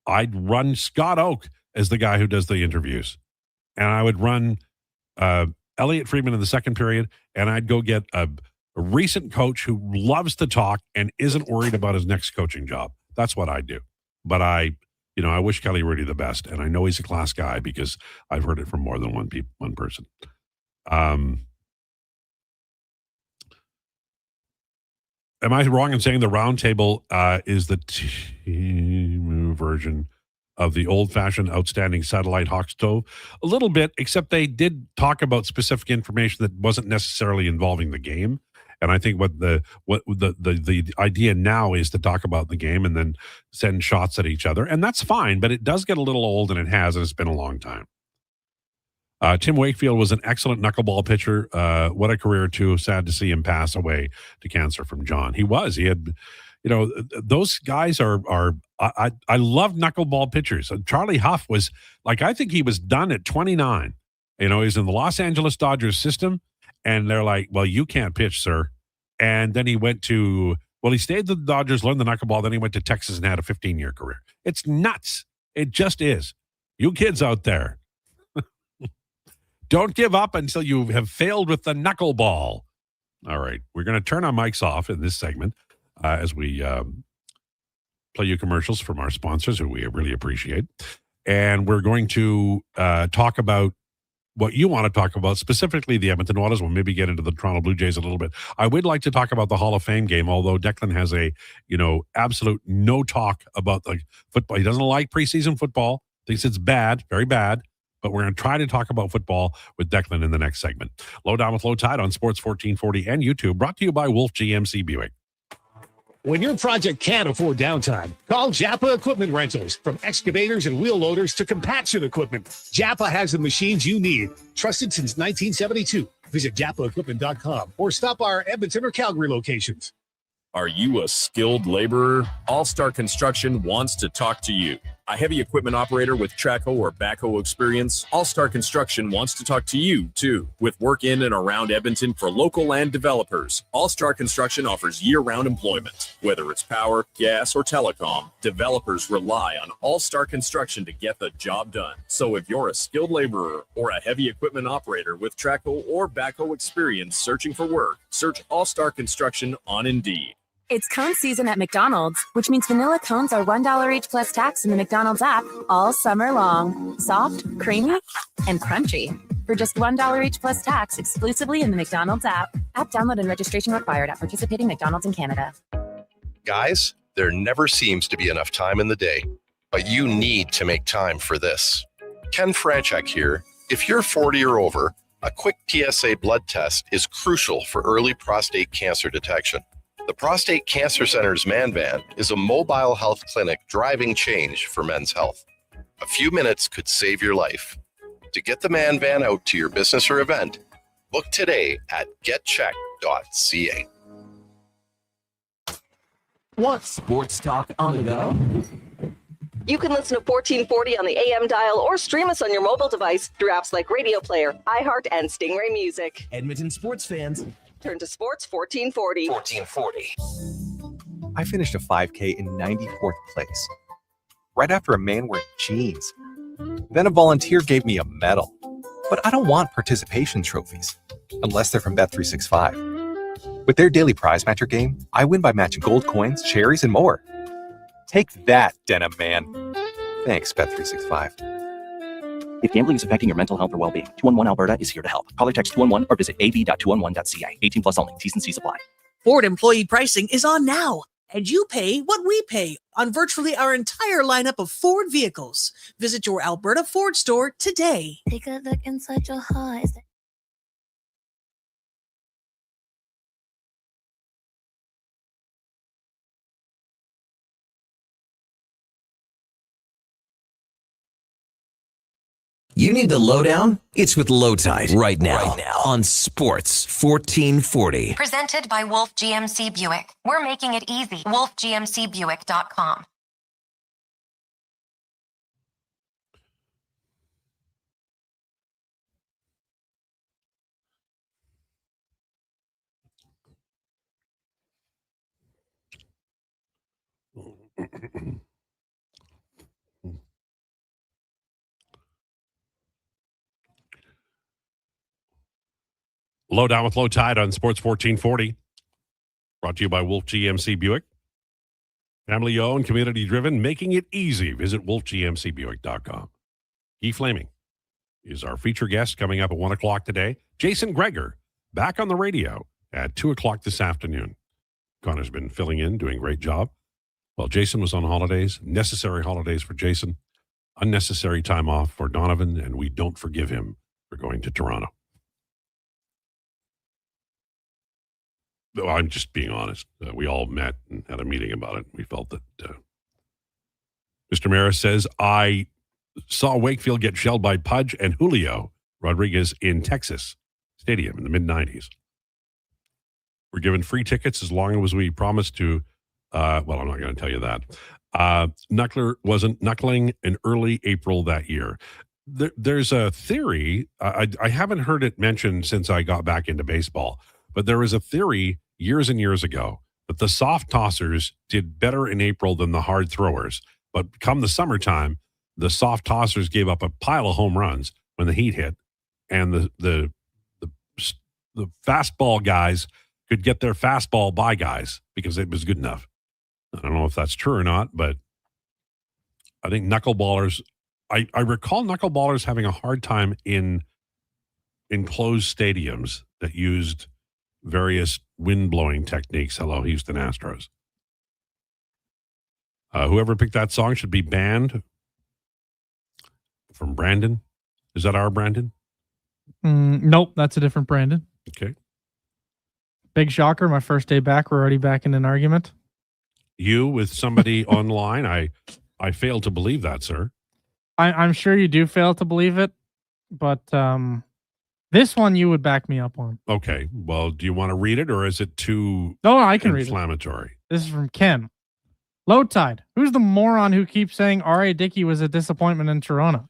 I'd run Scott Oak as the guy who does the interviews. And I would run Elliot Friedman in the second period, and I'd go get a recent coach who loves to talk and isn't worried about his next coaching job. That's what I do. But I wish Kelly Rudy the best, and I know he's a class guy because I've heard it from more than one person. Am I wrong in saying the round table is the team version of the old-fashioned outstanding satellite hawk stove? A little bit, except they did talk about specific information that wasn't necessarily involving the game. And I think what the idea now is to talk about the game and then send shots at each other. And that's fine, but it does get a little old, and it has, and it's been a long time. Tim Wakefield was an excellent knuckleball pitcher. What a career, too. Sad to see him pass away to cancer from John. He was. He had, those guys are I love knuckleball pitchers. Charlie Huff was, I think he was done at 29. He's in the Los Angeles Dodgers system. And they're like, well, you can't pitch, sir. And then he he stayed with the Dodgers, learned the knuckleball. Then he went to Texas and had a 15-year career. It's nuts. It just is. You kids out there, don't give up until you have failed with the knuckleball. All right. We're going to turn our mics off in this segment as we play you commercials from our sponsors, who we really appreciate. And we're going to talk about what you want to talk about, specifically the Edmonton Oilers. We'll maybe get into the Toronto Blue Jays a little bit. I would like to talk about the Hall of Fame game, although Declan has a, absolute no talk about the football. He doesn't like preseason football, thinks it's bad, very bad, but we're going to try to talk about football with Declan in the next segment. Lowdown with Lowetide on Sports 1440 and YouTube, brought to you by Wolf GMC Buick. When your project can't afford downtime, call Japa Equipment Rentals. From excavators and wheel loaders to compaction equipment, Japa has the machines you need. Trusted since 1972. Visit japaequipment.com or stop our Edmonton or Calgary locations. Are you a skilled laborer? All-Star Construction wants to talk to you. A heavy equipment operator with track hoe or backhoe experience? All-Star Construction wants to talk to you, too. With work in and around Edmonton for local land developers, All-Star Construction offers year-round employment. Whether it's power, gas, or telecom, developers rely on All-Star Construction to get the job done. So if you're a skilled laborer or a heavy equipment operator with track hoe or backhoe experience searching for work, search All-Star Construction on Indeed. It's cone season at McDonald's, which means vanilla cones are $1 each plus tax in the McDonald's app all summer long. Soft, creamy, and crunchy. For just $1 each plus tax exclusively in the McDonald's app. App download and registration required at participating McDonald's in Canada. Guys, there never seems to be enough time in the day, but you need to make time for this. Ken Franchak here. If you're 40 or over, a quick PSA blood test is crucial for early prostate cancer detection. The Prostate Cancer Center's Man Van is a mobile health clinic driving change for men's health. A few minutes could save your life. To get the Man Van out to your business or event, book today at getcheck.ca. Want sports talk on the go? You can listen to 1440 on the AM dial or stream us on your mobile device through apps like Radio Player, iHeart, and Stingray Music. Edmonton sports fans, turn to Sports 1440. 1440. I finished a 5K in 94th place, right after a man wearing jeans. Then a volunteer gave me a medal. But I don't want participation trophies, unless they're from Bet365. With their daily prize matcher game, I win by matching gold coins, cherries, and more. Take that, Denim Man. Thanks, Bet365. If gambling is affecting your mental health or well-being, 211 Alberta is here to help. Call or text 211 or visit ab.211.ca. 18 plus only. T's and C's apply. Ford employee pricing is on now, and you pay what we pay on virtually our entire lineup of Ford vehicles. Visit your Alberta Ford store today. Take a look inside your heart. You need the lowdown? It's with Lowetide right now on Sports 1440. Presented by Wolf GMC Buick. We're making it easy. WolfGMCBuick.com. Lowdown with Lowetide on Sports 1440. Brought to you by Wolf GMC Buick. Family owned, community driven, making it easy. Visit wolfgmcbuick.com. Guy Flaming is our feature guest coming up at 1 o'clock today. Jason Krueger back on the radio at 2 o'clock this afternoon. Connor's been filling in, doing a great job. Well, Jason was on holidays, necessary holidays for Jason, unnecessary time off for Donovan, and we don't forgive him for going to Toronto. I'm just being honest. We all met and had a meeting about it. We felt that Mr. Maris says, I saw Wakefield get shelled by Pudge and Julio Rodriguez in Texas Stadium in the mid-90s. We're given free tickets as long as we promised to, well, I'm not going to tell you that. Knuckler wasn't knuckling in early April that year. There's a theory, I haven't heard it mentioned since I got back into baseball, but there was a theory years and years ago that the soft tossers did better in April than the hard throwers. But come the summertime, the soft tossers gave up a pile of home runs when the heat hit, and the fastball guys could get their fastball by guys because it was good enough. I don't know if that's true or not, but I think knuckleballers, I recall knuckleballers having a hard time in enclosed stadiums that used various wind-blowing techniques. Hello, Houston Astros. Whoever picked that song should be banned from Brandon. Is that our Brandon? Nope, that's a different Brandon. Okay. Big shocker. My first day back, we're already back in an argument. You with somebody online? I fail to believe that, sir. I'm sure you do fail to believe it, but this one you would back me up on. Okay. Well, do you want to read it, or is it too No, I can read it. inflammatory? This is from Ken. Lowetide. Who's the moron who keeps saying R.A. Dickey was a disappointment in Toronto?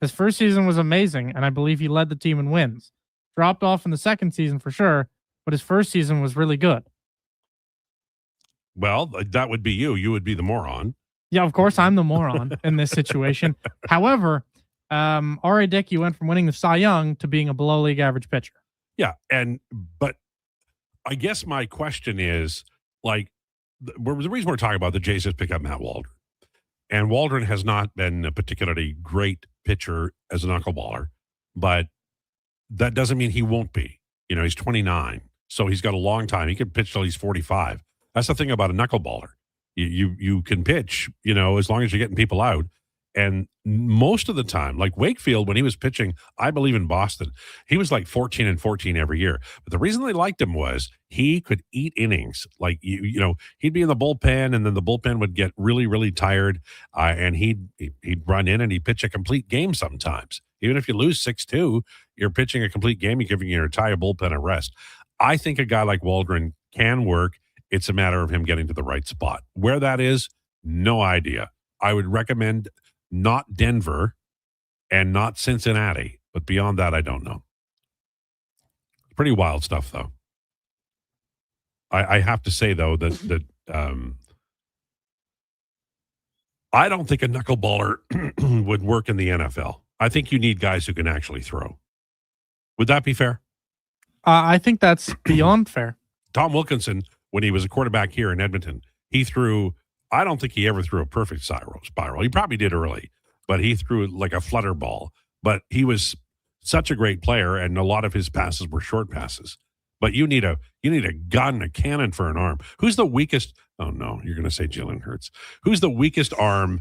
His first season was amazing, and I believe he led the team in wins. Dropped off in the second season for sure, but his first season was really good. Well, that would be you. You would be the moron. Yeah, of course, I'm the moron in this situation. However, R.A. Dickey went from winning the Cy Young to being a below league average pitcher. Yeah, but I guess my question is, like, the reason we're talking about the Jays is pick up Matt Waldron. And Waldron has not been a particularly great pitcher as a knuckleballer, but that doesn't mean he won't be. You know, he's 29, so he's got a long time. He can pitch till he's 45. That's the thing about a knuckleballer. You can pitch, you know, as long as you're getting people out. And most of the time, like Wakefield, when he was pitching, I believe in Boston, he was like 14-14 every year. But the reason they liked him was he could eat innings. Like, you know, he'd be in the bullpen, and then the bullpen would get really, really tired, and he'd run in and he'd pitch a complete game sometimes. Even if you lose 6-2, you're pitching a complete game. You're giving your entire bullpen a rest. I think a guy like Waldron can work. It's a matter of him getting to the right spot. Where that is, no idea. I would recommend not Denver and not Cincinnati, but beyond that, I don't know. Pretty wild stuff, though. I have to say, though, that I don't think a knuckleballer would work in the NFL. I think you need guys who can actually throw. Would that be fair? I think that's beyond fair. Tom Wilkinson, when he was a quarterback here in Edmonton, he threw, I don't think he ever threw a perfect spiral. He probably did early, but he threw like a flutter ball. But he was such a great player, and a lot of his passes were short passes. But you need a gun, a cannon for an arm. Who's the weakest? Oh no, you're going to say Jalen Hurts. Who's the weakest arm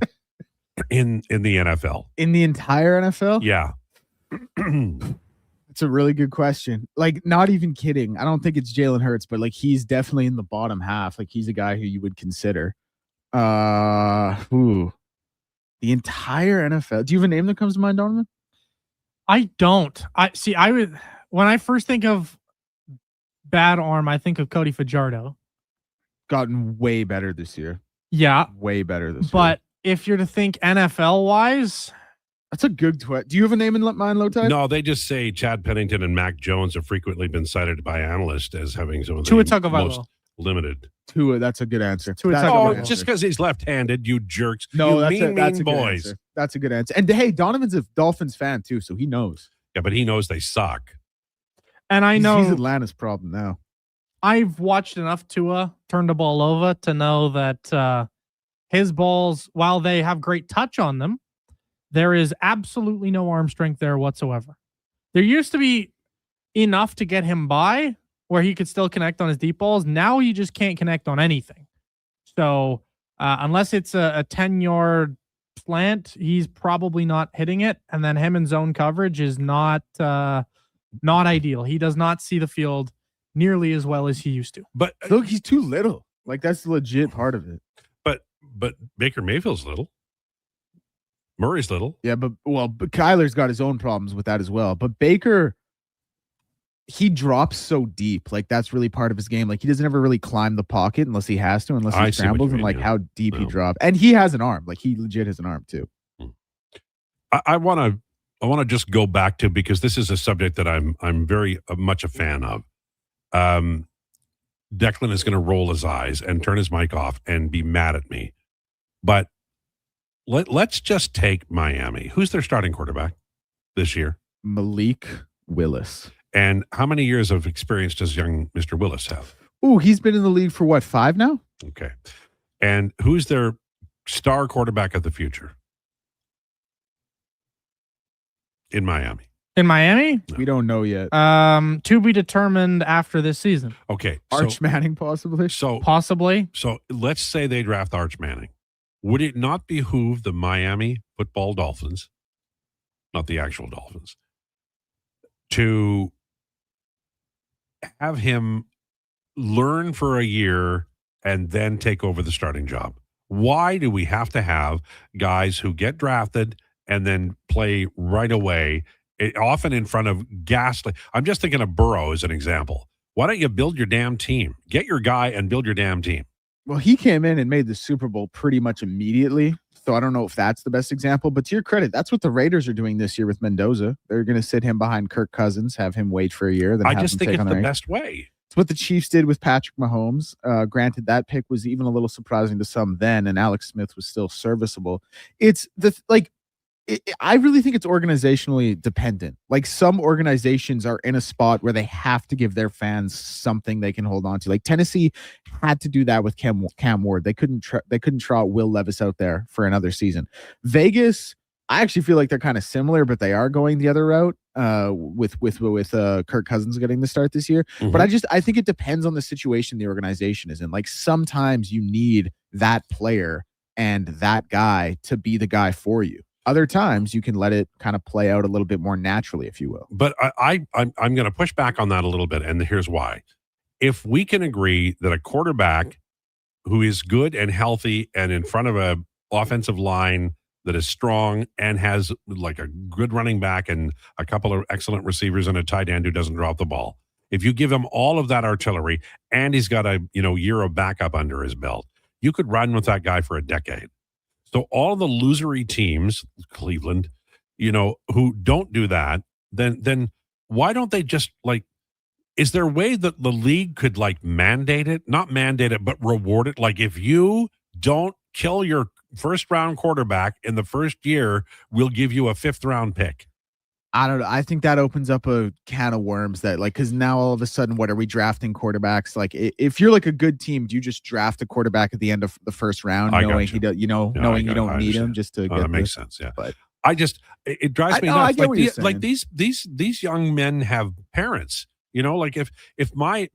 in the NFL? In the entire NFL? Yeah. It's a really good question. Like, not even kidding. I don't think it's Jalen Hurts, but like he's definitely in the bottom half. Like he's a guy who you would consider. The entire NFL. Do you have a name that comes to mind, Donovan? I don't. I would when I first think of bad arm, I think of Cody Fajardo. Gotten way better this year. Yeah, way better this year. But if you're to think NFL wise, that's a good tweet. Do you have a name in mind, Lowetide? No, they just say Chad Pennington and Mac Jones have frequently been cited by analysts as having some of the Tua Tagovailoa. most limited. Tua, that's a good answer. Just because he's left-handed, you jerks. No, you that's a good boys. answer. That's a good answer. And hey, Donovan's a Dolphins fan too, so he knows. Yeah, but he knows they suck. And I know he's Atlanta's problem now. I've watched enough Tua turn the ball over to know that his balls, while they have great touch on them, there is absolutely no arm strength there whatsoever. There used to be enough to get him by where he could still connect on his deep balls. Now he just can't connect on anything. So unless it's a 10-yard slant, he's probably not hitting it. And then him in zone coverage is not ideal. He does not see the field nearly as well as he used to. But look, he's too little. Like, that's the legit part of it. But Baker Mayfield's little. Murray's little. Yeah, but Kyler's got his own problems with that as well. But Baker, he drops so deep. Like, that's really part of his game. Like, he doesn't ever really climb the pocket unless he has to, unless he scrambles, and like how deep he drops. And he has an arm. Like, he legit has an arm too. I want to just go back to, because this is a subject that I'm very much a fan of. Declan is going to roll his eyes and turn his mic off and be mad at me. But let's just take Miami. Who's their starting quarterback this year? Malik Willis. And how many years of experience does young Mr. Willis have? Ooh, he's been in the league for what, 5 now? Okay. And who's their star quarterback of the future in Miami? In Miami? We don't know yet. To be determined after this season. Okay. Arch Manning, possibly. Possibly. So let's say they draft Arch Manning. Would it not behoove the Miami football Dolphins, not the actual Dolphins, to have him learn for a year and then take over the starting job? Why do we have to have guys who get drafted and then play right away, often in front of ghastly? I'm just thinking of Burrow as an example. Why don't you build your damn team? Get your guy and build your damn team. Well, he came in and made the Super Bowl pretty much immediately. So I don't know if that's the best example, but to your credit, that's what the Raiders are doing this year with Mendoza. They're going to sit him behind Kirk Cousins, have him wait for a year. Then I just think it's the best way. It's what the Chiefs did with Patrick Mahomes. Granted, that pick was even a little surprising to some then, and Alex Smith was still serviceable. It's I really think it's organizationally dependent. Like, some organizations are in a spot where they have to give their fans something they can hold on to. Like, Tennessee had to do that with Cam Ward. They couldn't trot Will Levis out there for another season. Vegas, I actually feel like they're kind of similar, but they are going the other route with Kirk Cousins getting the start this year. Mm-hmm. But I think it depends on the situation the organization is in. Like, sometimes you need that player and that guy to be the guy for you. Other times you can let it kind of play out a little bit more naturally, if you will. But I'm going to push back on that a little bit, and here's why. If we can agree that a quarterback who is good and healthy and in front of a offensive line that is strong and has like a good running back and a couple of excellent receivers and a tight end who doesn't drop the ball, if you give him all of that artillery and he's got a year of backup under his belt, you could run with that guy for a decade. So all the losery teams, Cleveland, who don't do that, then why don't they just is there a way that the league could mandate it? Not mandate it, but reward it. Like, if you don't kill your first round quarterback in the first year, we'll give you a 5th round pick. I don't know. I think that opens up a can of worms that because now all of a sudden, what are we drafting quarterbacks? Like, if you're like a good team, do you just draft a quarterback at the end of the first round, knowing you don't need him just to get that makes sense. Yeah. But it drives me nuts. Like these young men have parents, if my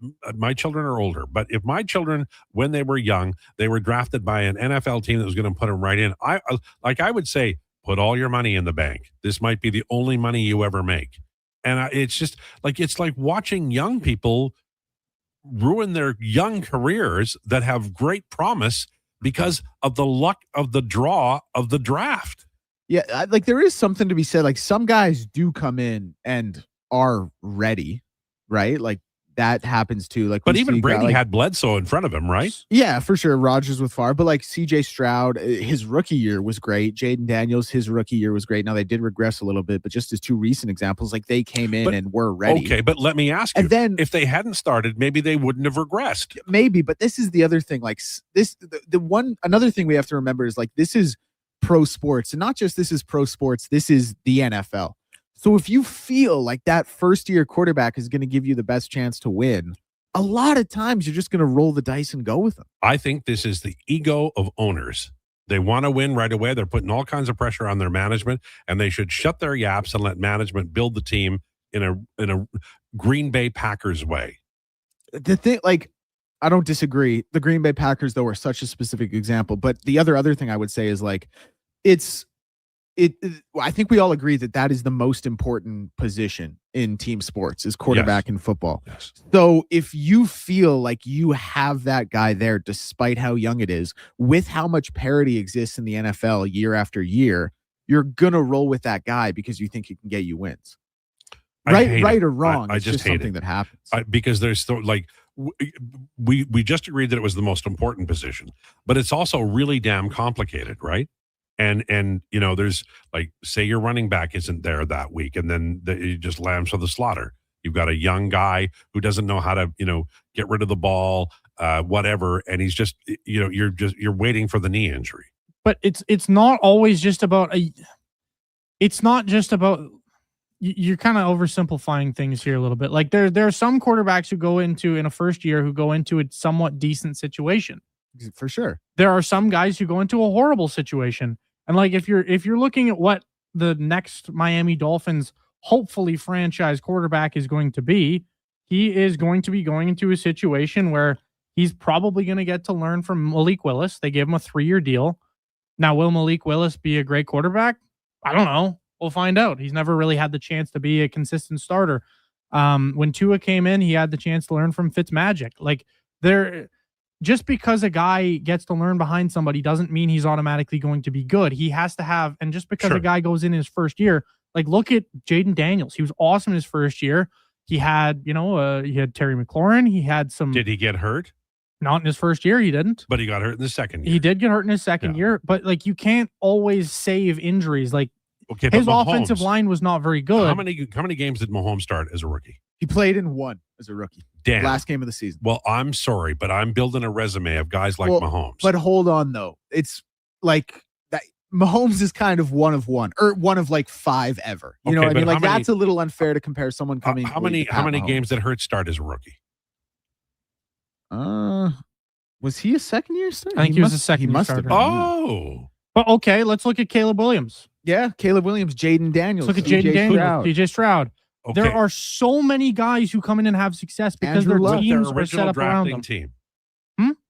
children are older, but if my children, when they were young, they were drafted by an NFL team that was going to put them right in. I would say, put all your money in the bank. This might be the only money you ever make. And it's just it's like watching young people ruin their young careers that have great promise because of the luck of the draw of the draft. Yeah, like there is something to be said. Like some guys do come in and are ready, right? Like that happens too. Like, But we even see Brady had Bledsoe in front of him, right? Yeah, for sure. Rodgers with Favre, but like CJ Stroud, his rookie year was great. Jaden Daniels, his rookie year was great. Now they did regress a little bit, but just as two recent examples, like they came in and were ready. Okay, but let me ask you, And then if they hadn't started, maybe they wouldn't have regressed. maybe, but this is the other thing. Like another thing we have to remember is like this is pro sports, and not just this is pro sports. This is the NFL. So if you feel like that first year quarterback is going to give you the best chance to win, a lot of times you're just going to roll the dice and go with them. I think this is the ego of owners. They want to win right away. They're putting all kinds of pressure on their management, and they should shut their yaps and let management build the team in a Green Bay Packers way. The thing, like, I don't disagree. The Green Bay Packers, though, are such a specific example. But the other thing I would say is like, I think we all agree that is the most important position in team sports is quarterback in football. Yes. So if you feel like you have that guy there, despite how young it is, with how much parity exists in the NFL year after year, you're going to roll with that guy because you think he can get you wins. Right or wrong. I it's just just something that happens. Because there's still like, we just agreed that it was the most important position, but it's also really damn complicated, right? And you know, there's like, say your running back isn't there that week, and then he just lambs for the slaughter. You've got a young guy who doesn't know how to, get rid of the ball, whatever, and he's just, you're waiting for the knee injury. But it's not always just about it's not just about. You're kind of oversimplifying things here a little bit. Like there are some quarterbacks who go into in a first year who go into a somewhat decent situation. For sure. There are some guys who go into a horrible situation. And like if you're looking at what the next Miami Dolphins hopefully franchise quarterback is going to be, he is going to be going into a situation where he's probably going to get to learn from Malik Willis. They gave him a 3-year deal. Now, will Malik Willis be a great quarterback? I don't know. We'll find out. He's never really had the chance to be a consistent starter. When Tua came in, he had the chance to learn from Fitzmagic. Like just because a guy gets to learn behind somebody doesn't mean he's automatically going to be good. He has to have, and just because a guy goes in his first year, like look at Jaden Daniels. He was awesome in his first year. He had, he had Terry McLaurin. He had some. Did he get hurt? Not in his first year, he didn't. But he got hurt in the second year. He did get hurt in his second year, but like you can't always save injuries. Like his offensive line was not very good. How many games did Mahomes start as a rookie? He played in one as a rookie. Damn. Last game of the season. Well, I'm sorry, but I'm building a resume of guys like Mahomes. But hold on, though. It's like that. Mahomes is kind of one of one, or one of like 5 ever. You know what I mean? Like that's a little unfair to compare someone coming. How many games did Hurts start as a rookie? Was he a second year starter? I think he was a second year starter. Oh. But okay, let's look at Caleb Williams. Yeah, Caleb Williams, Jaden Daniels. Let's look at Jaden Daniels, DJ Stroud. Okay. There are so many guys who come in and have success because their teams are set up around them. Team.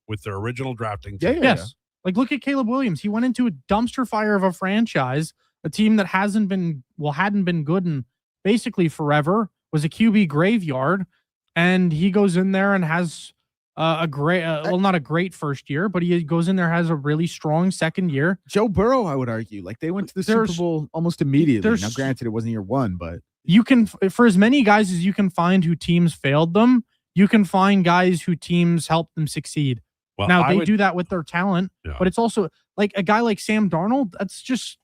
With their original drafting Yeah, team. Yes. Like look at Caleb Williams. He went into a dumpster fire of a franchise, a team that hadn't been good in basically forever, was a QB graveyard, and he goes in there and has a great, not a great first year, but he goes in there, has a really strong second year. Joe Burrow, I would argue, like they went to the Super Bowl almost immediately. Now, granted, it wasn't year 1, but you can, for as many guys as you can find who teams failed them, you can find guys who teams helped them succeed. Well, now they do that with their talent, Yeah. but it's also like a guy like Sam Darnold. That's just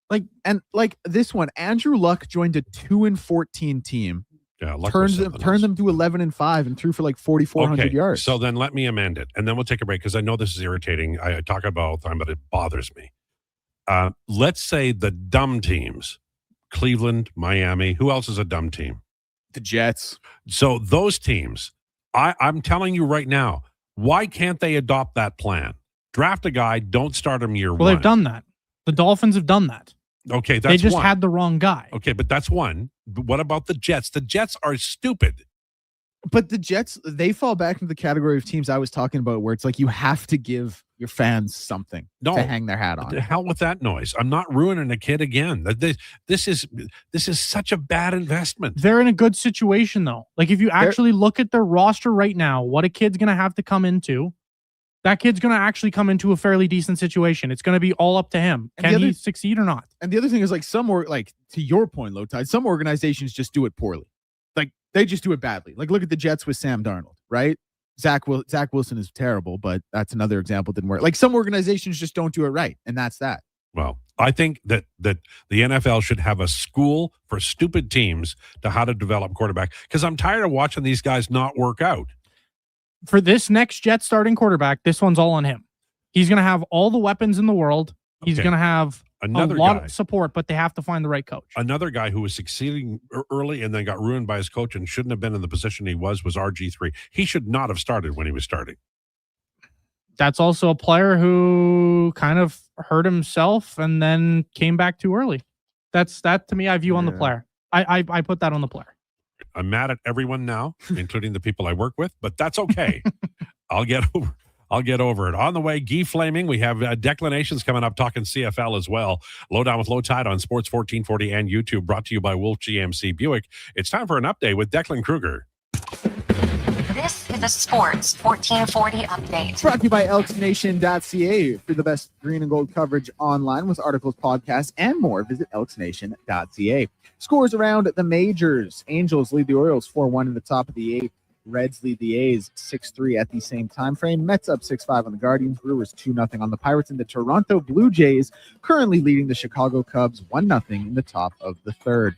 like, and like this one, Andrew Luck joined a 2-14 team. Yeah, turned them to 11-5 and threw for like 4,400 yards. So then let me amend it, and then we'll take a break because I know this is irritating. I talk about it all the time, but it bothers me. Let's say the dumb teams, Cleveland, Miami. Who else is a dumb team? The Jets. So those teams, I'm telling you right now, why can't they adopt that plan? Draft a guy, don't start him year 1. Well, they've done that. The Dolphins have done that. Okay, that's they just one. had the wrong guy. Okay, but that's one. But what about the Jets? The Jets are stupid. But the Jets, they fall back into the category of teams I was talking about where it's like you have to give your fans something to hang their hat on. The hell with that noise. I'm not ruining a kid again. This is such a bad investment. They're in a good situation, though. Like, if you actually look at their roster right now, what a kid's going to have to come into, that kid's going to actually come into a fairly decent situation. It's going to be all up to him. Can he succeed or not? And the other thing is, like, to your point, Lowetide, some organizations just do it poorly. Like, they just do it badly. Like, look at the Jets with Sam Darnold, right? Zach Wilson is terrible, but that's another example. Didn't work. Like, some organizations just don't do it right, and that's that. Well, I think that the NFL should have a school for stupid teams to how to develop quarterback, because I'm tired of watching these guys not work out. For this next Jets starting quarterback, this one's all on him. He's going to have all the weapons in the world. He's going to have Another a lot guy. of support, but they have to find the right coach. Another guy who was succeeding early and then got ruined by his coach and shouldn't have been in the position he was RG3. He should not have started when he was starting. That's also a player who kind of hurt himself and then came back too early. That to me, I view on the player. I put that on the player. I'm mad at everyone now, including the people I work with, but that's okay. I'll get over it. On the way, Guy Flaming. We have Declinations coming up, talking CFL as well. Lowdown with Lowetide on Sports 1440 and YouTube, brought to you by Wolf GMC Buick. It's time for an update with Declan Krueger. This is a Sports 1440 update. Brought to you by elksnation.ca. For the best green and gold coverage online with articles, podcasts, and more, visit elksnation.ca. Scores around the majors. Angels lead the Orioles 4-1 in the top of the eighth. Reds lead the A's 6-3 at the same time frame. Mets up 6-5 on the Guardians. Brewers 2-0 on the Pirates. And the Toronto Blue Jays currently leading the Chicago Cubs 1-0 in the top of the third.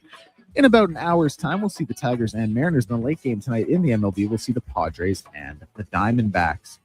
In about an hour's time, we'll see the Tigers and Mariners in the late game tonight. In the MLB, we'll see the Padres and the Diamondbacks.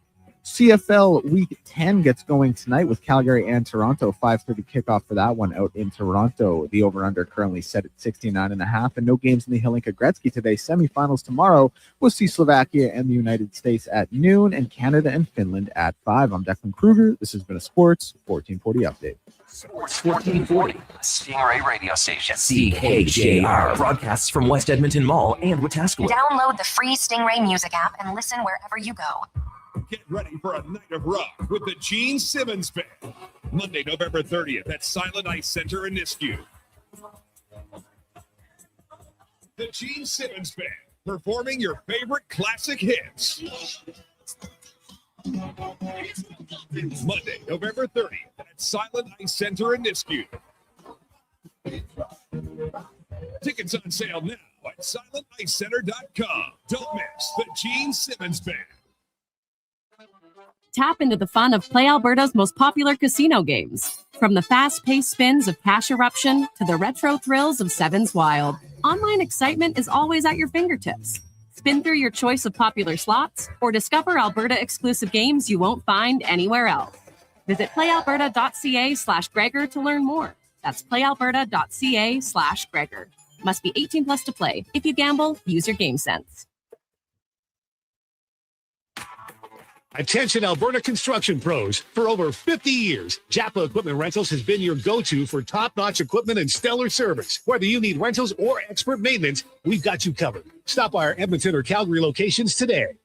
CFL Week 10 gets going tonight with Calgary and Toronto. 5:30 kickoff for that one out in Toronto. The over-under currently set at 69.5, and no games in the Hlinka Gretzky today. Semifinals tomorrow. We'll see Slovakia and the United States at noon, and Canada and Finland at 5. I'm Declan Krueger. This has been a Sports 1440 update. Sports 1440, Stingray radio station. CKJR broadcasts from West Edmonton Mall and Wetaskiwin. Download the free Stingray music app and listen wherever you go. Get ready for a night of rock with the Gene Simmons Band. Monday, November 30th at Silent Ice Center in Nisku. The Gene Simmons Band, performing your favorite classic hits. Monday, November 30th at Silent Ice Center in Nisku. Tickets on sale now at silenticecenter.com. Don't miss the Gene Simmons Band. Tap into the fun of Play Alberta's most popular casino games. From the fast-paced spins of Cash Eruption to the retro thrills of Sevens Wild, online excitement is always at your fingertips. Spin through your choice of popular slots or discover Alberta-exclusive games you won't find anywhere else. Visit playalberta.ca/Gregor to learn more. That's playalberta.ca/Gregor. Must be 18 plus to play. If you gamble, use your game sense. Attention Alberta construction pros. For over 50 years, Japa Equipment Rentals has been your go-to for top-notch equipment and stellar service. Whether you need rentals or expert maintenance, we've got you covered. Stop by our Edmonton or Calgary locations today.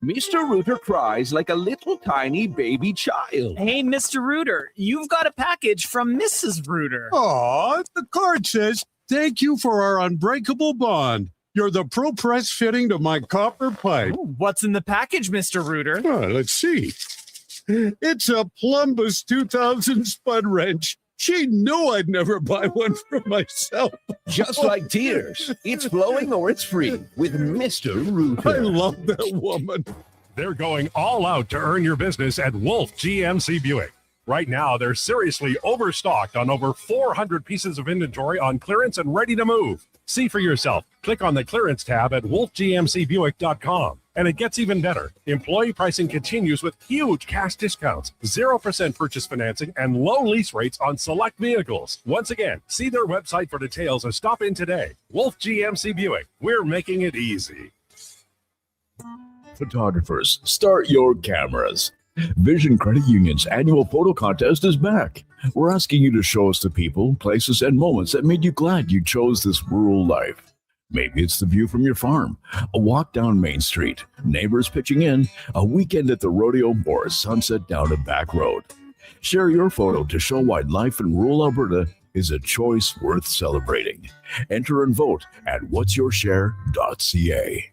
Mr. Rooter cries like a little tiny baby child. Hey, Mr. Rooter, you've got a package from Mrs. Rooter. Aw, the card says, "Thank you for our unbreakable bond. You're the pro press fitting to my copper pipe." Ooh, what's in the package, Mr. Rooter? Let's see. It's a Plumbus 2000 spud wrench. She knew I'd never buy one for myself. Just like tears. It's flowing or it's free with Mr. Rooter. I love that woman. They're going all out to earn your business at Wolf GMC Buick. Right now, they're seriously overstocked on over 400 pieces of inventory on clearance and ready to move. See for yourself. Click on the clearance tab at wolfgmcbuick.com. And it gets even better. Employee pricing continues with huge cash discounts, 0% purchase financing, and low lease rates on select vehicles. Once again, see their website for details or stop in today. Wolf GMC Buick. We're making it easy. Photographers, start your cameras. Vision Credit Union's annual photo contest is back. We're asking you to show us the people, places, and moments that made you glad you chose this rural life. Maybe it's the view from your farm, a walk down Main Street, neighbors pitching in, a weekend at the rodeo, or a sunset down a back road. Share your photo to show why life in rural Alberta is a choice worth celebrating. Enter and vote at whatsyourshare.ca.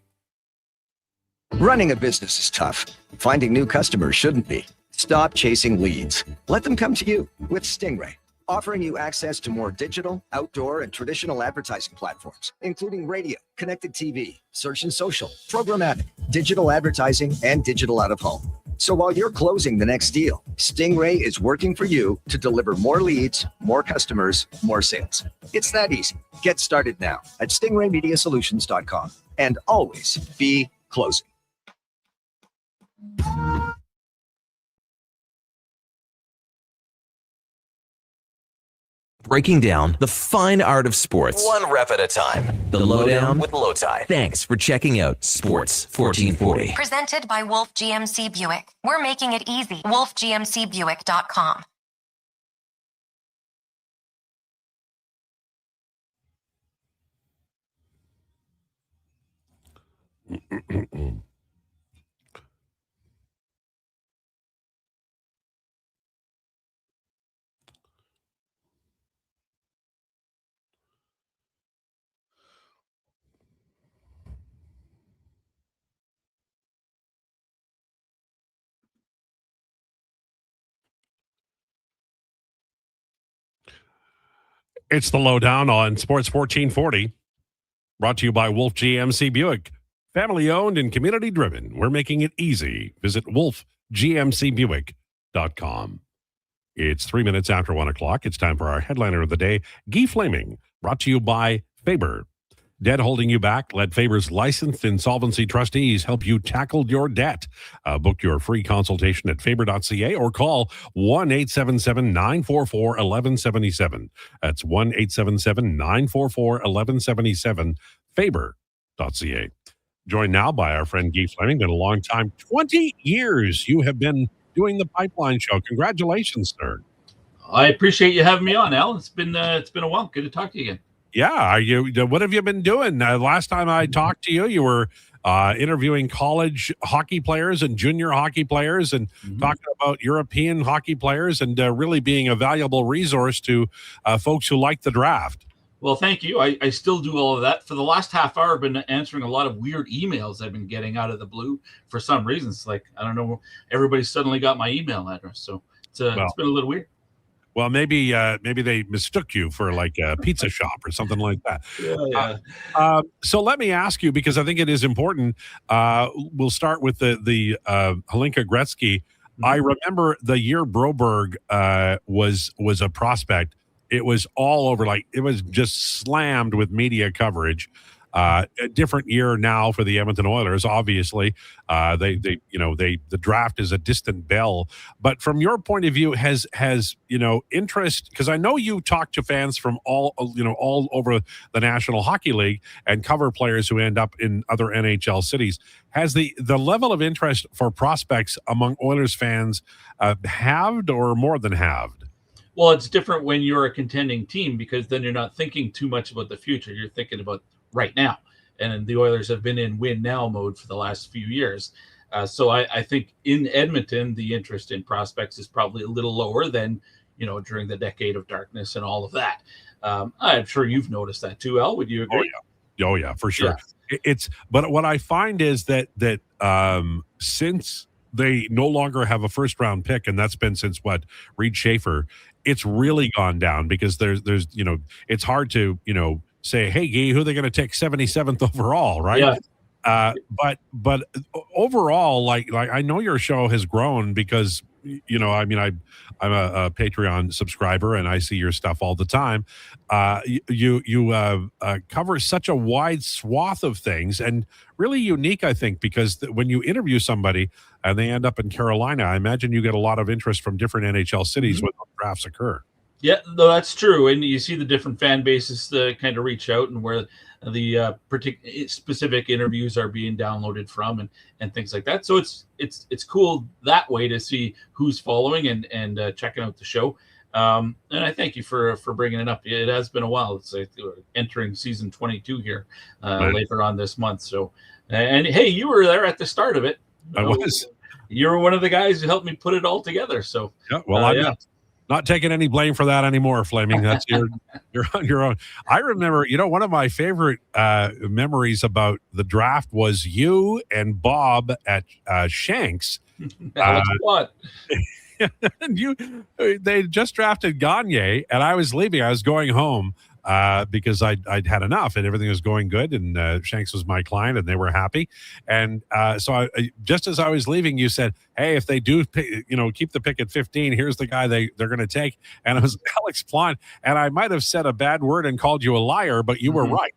Running a business is tough. Finding new customers shouldn't be. Stop chasing leads. Let them come to you with Stingray, offering you access to more digital, outdoor, and traditional advertising platforms, including radio, connected TV, search and social, programmatic, digital advertising, and digital out of home. So while you're closing the next deal, Stingray is working for you to deliver more leads, more customers, more sales. It's that easy. Get started now at stingraymediasolutions.com and always be closing. Breaking down the fine art of sports, one rep at a time. The Lowdown with Lowetide. Thanks for checking out Sports 1440. Presented by Wolf GMC Buick. We're making it easy. WolfGMCBuick.com. It's the Lowdown on Sports 1440, brought to you by Wolf GMC Buick. Family owned and community driven. We're making it easy. Visit wolfgmcbuick.com. It's 3 minutes after 1 o'clock. It's time for our headliner of the day, Guy Flaming, brought to you by Faber. Debt holding you back? Let Faber's licensed insolvency trustees help you tackle your debt. Book your free consultation at faber.ca or call 1-877-944-1177. That's 1-877-944-1177, faber.ca. Joined now by our friend Guy Fleming. Been a long time. 20 years you have been doing the Pipeline Show. Congratulations, sir. I appreciate you having me on, Al. It's been a while. Good to talk to you again. Yeah, what have you been doing? Last time I talked to you, you were interviewing college hockey players and junior hockey players and talking about European hockey players and really being a valuable resource to folks who like the draft. Well, thank you. I still do all of that. For the last half hour, I've been answering a lot of weird emails I've been getting out of the blue for some reasons. Like, I don't know, everybody suddenly got my email address. So it's been a little weird. Well, maybe they mistook you for like a pizza shop or something like that. Yeah. So let me ask you, because I think it is important. We'll start with the Hlinka Gretzky. I remember the year Broberg was a prospect. It was all over, like it was just slammed with media coverage. A different year now for the Edmonton Oilers. Obviously, the draft is a distant bell. But from your point of view, has interest? Because I know you talk to fans from all over the National Hockey League and cover players who end up in other NHL cities. Has the level of interest for prospects among Oilers fans halved or more than halved? Well, it's different when you're a contending team because then you're not thinking too much about the future. You're thinking about right now. And the Oilers have been in win now mode for the last few years. So I think in Edmonton, the interest in prospects is probably a little lower than, during the decade of darkness and all of that. I'm sure you've noticed that too, Al. Would you agree? Oh yeah, for sure. Yeah. But what I find is that since they no longer have a first round pick, and that's been since Reed Schaefer, it's really gone down because there's it's hard to say, hey, Guy, who are they going to take 77th overall, right? Yeah. But overall, like I know your show has grown because I'm a Patreon subscriber and I see your stuff all the time. You cover such a wide swath of things and really unique, I think, because when you interview somebody and they end up in Carolina, I imagine you get a lot of interest from different NHL cities when those drafts occur. Yeah, no, that's true. And you see the different fan bases kind of reach out and where the specific interviews are being downloaded from and things like that. So it's cool that way to see who's following and checking out the show. And I thank you for bringing it up. It has been a while. It's like entering season 22 here later on this month. So, and hey, you were there at the start of it. I was. You were one of the guys who helped me put it all together. So, yeah, well, Not taking any blame for that anymore, Flaming. That's you're on your own. I remember, one of my favorite memories about the draft was you and Bob at Shanks. Alex Watt. And they just drafted Gagne, and I was leaving. I was going home because I'd had enough, and everything was going good. And Shanks was my client, and they were happy. And so just as I was leaving, you said, "Hey, if they do, keep the pick at 15, here's the guy they're going to take." And it was Alex Plante. And I might have said a bad word and called you a liar, but you were right.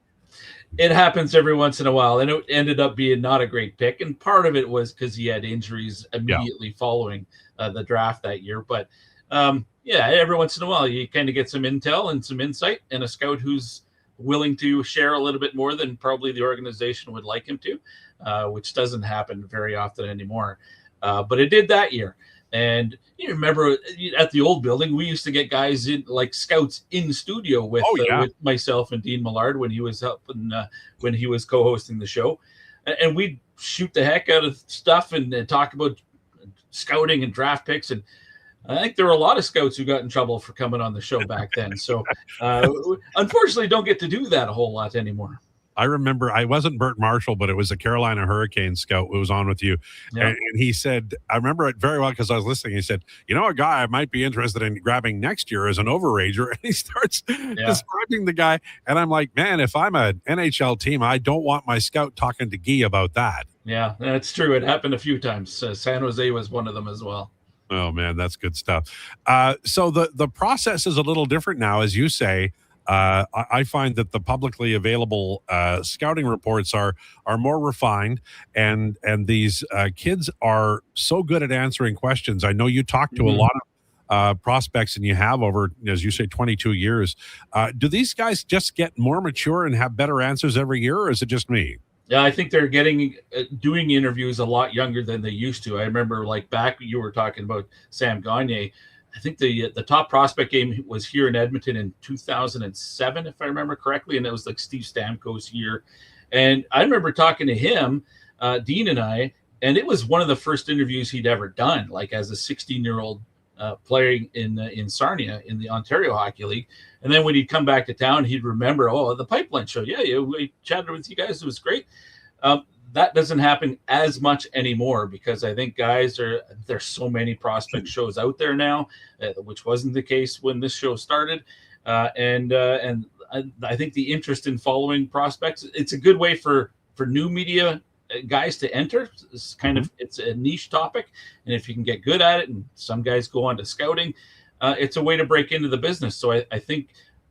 It happens every once in a while, and it ended up being not a great pick. And part of it was because he had injuries immediately following the draft that year. But every once in a while, you kind of get some intel and some insight, and a scout who's willing to share a little bit more than probably the organization would like him to, which doesn't happen very often anymore. But it did that year. And you remember at the old building, we used to get guys in, like scouts in studio with myself and Dean Millard when he was helping, when he was co-hosting the show. And we'd shoot the heck out of stuff and talk about scouting and draft picks. And I think there were a lot of scouts who got in trouble for coming on the show back then. So unfortunately, don't get to do that a whole lot anymore. I remember I wasn't Bert Marshall, but it was a Carolina Hurricane scout who was on with you. Yeah. And he said, I remember it very well because I was listening. He said, a guy I might be interested in grabbing next year is an overager. And he starts describing the guy. And I'm like, man, if I'm an NHL team, I don't want my scout talking to Guy about that. Yeah, that's true. It happened a few times. San Jose was one of them as well. Oh, man, that's good stuff. So the process is a little different now, as you say. I find that the publicly available scouting reports are more refined, and these kids are so good at answering questions. I know you talk to a lot of prospects, and you have over, as you say, 22 years. Do these guys just get more mature and have better answers every year, or is it just me? Yeah, I think they're doing interviews a lot younger than they used to. I remember, like, back you were talking about Sam Gagner. I think the top prospect game was here in Edmonton in 2007, if I remember correctly, and it was like Steve Stamkos' year. And I remember talking to him, Dean and I, and it was one of the first interviews he'd ever done, like as a 16-year-old playing in Sarnia in the Ontario Hockey League. And then when he'd come back to town, he'd remember, the Pipeline Show. Yeah, we chatted with you guys. It was great. That doesn't happen as much anymore because I think there's so many prospect shows out there now, which wasn't the case when this show started. And I think the interest in following prospects, it's a good way for new media guys to enter. It's it's a niche topic. And if you can get good at it, and some guys go on to scouting, it's a way to break into the business. So I think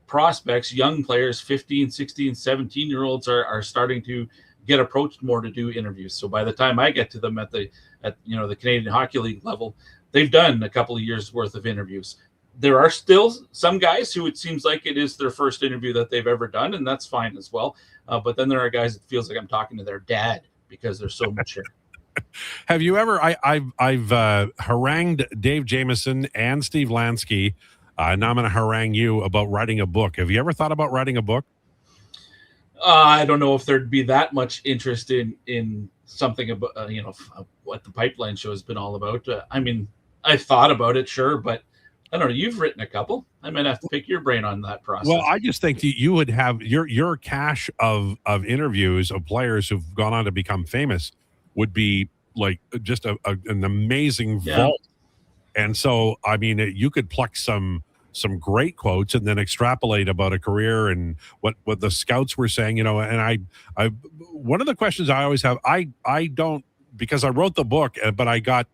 prospects, young players, 15, 16, 17-year-olds are starting to get approached more to do interviews. So by the time I get to them at the Canadian Hockey League level, they've done a couple of years worth of interviews. There are still some guys who it seems like it is their first interview that they've ever done, and that's fine as well. But then there are guys that feels like I'm talking to their dad because they're so mature. Have you ever? I've harangued Dave Jameson and Steve Lansky. Now I'm going to harangue you about writing a book. Have you ever thought about writing a book? I don't know if there'd be that much interest in something about what the Pipeline Show has been all about. I mean, I've thought about it, sure, but I don't know. You've written a couple. I might have to pick your brain on that process. Well, I just think that you would have your cache of interviews of players who've gone on to become famous would be like just an amazing vault. And so, I mean, you could pluck some great quotes and then extrapolate about a career and what the scouts were saying, and I one of the questions I always have, I don't, because I wrote the book, but I got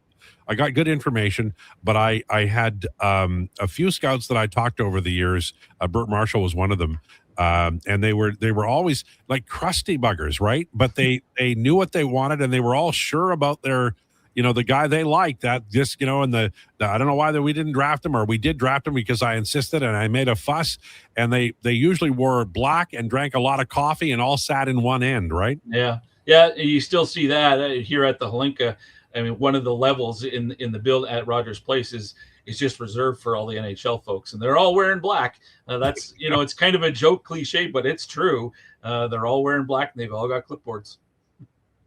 good information, but I had a few scouts that I talked to over the years. Bert Marshall was one of them. And they were always like crusty buggers, right? But they knew what they wanted, and they were all sure about their, the guy they liked. That just, and I don't know why we didn't draft him, or we did draft him because I insisted and I made a fuss. And they usually wore black and drank a lot of coffee and all sat in one end, right? Yeah. You still see that here at the Hlinka. I mean, one of the levels in the build at Rogers Place is just reserved for all the NHL folks, and they're all wearing black. That's, it's kind of a joke cliche, but it's true. They're all wearing black, and they've all got clipboards.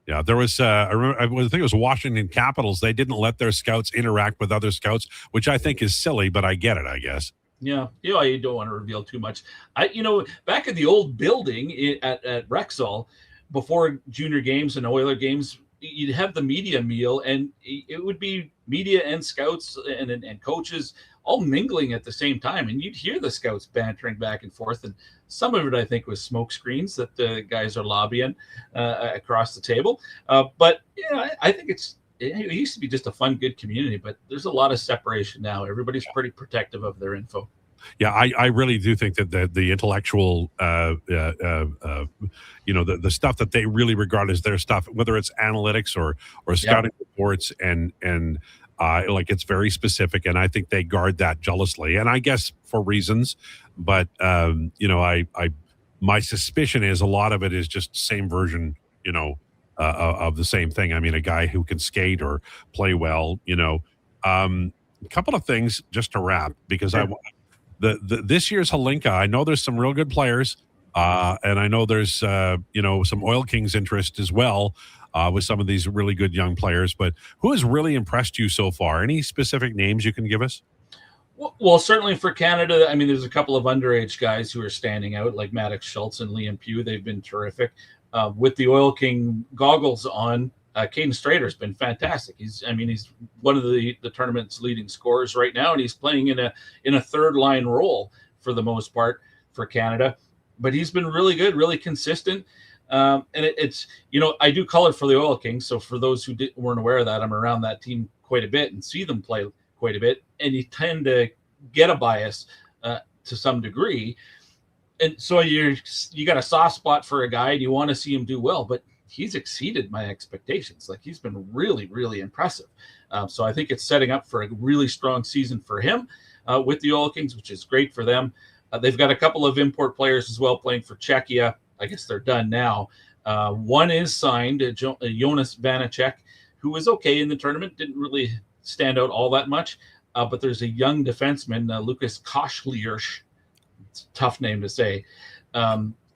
Yeah, there was. I think it was Washington Capitals. They didn't let their scouts interact with other scouts, which I think is silly, but I get it. I guess. Yeah, you don't want to reveal too much. Back in the old building at Rexall, before junior games and Oiler games, you'd have the media meal, and it would be media and scouts and coaches all mingling at the same time, and you'd hear the scouts bantering back and forth, and some of it I think was smoke screens that the guys are lobbying across the table. But I think it used to be just a fun, good community, but there's a lot of separation now. Everybody's pretty protective of their info. Yeah, I really do think that the intellectual, the stuff that they really regard as their stuff, whether it's analytics or scouting reports and it's very specific, and I think they guard that jealously, and I guess for reasons. But my suspicion is a lot of it is just same version, of the same thing. I mean, a guy who can skate or play well. A couple of things just to wrap, because this year's Hlinka, I know there's some real good players, and I know there's some Oil Kings interest as well. With some of these really good young players, but who has really impressed you so far? Any specific names you can give us? Well, certainly for Canada, I mean, there's a couple of underage guys who are standing out, like Maddox Schultz and Liam Pugh. They've been terrific. With the Oil King goggles on, Caden Strader's been fantastic. He's one of the tournament's leading scorers right now, and he's playing in a third line role for the most part for Canada. But he's been really good, really consistent. And it's I do color for the Oil Kings, so for those who weren't aware of that, I'm around that team quite a bit and see them play quite a bit, and you tend to get a bias to some degree, and so you got a soft spot for a guy and you want to see him do well, but he's exceeded my expectations. Like, he's been really, really impressive. So I think it's setting up for a really strong season for him with the Oil Kings, which is great for them. They've got a couple of import players as well playing for Czechia. I guess they're done now. One is signed, Jonas Vanacek, who was okay in the tournament, didn't really stand out all that much. But there's a young defenseman, Lucas Koschliersch. It's a tough name to say.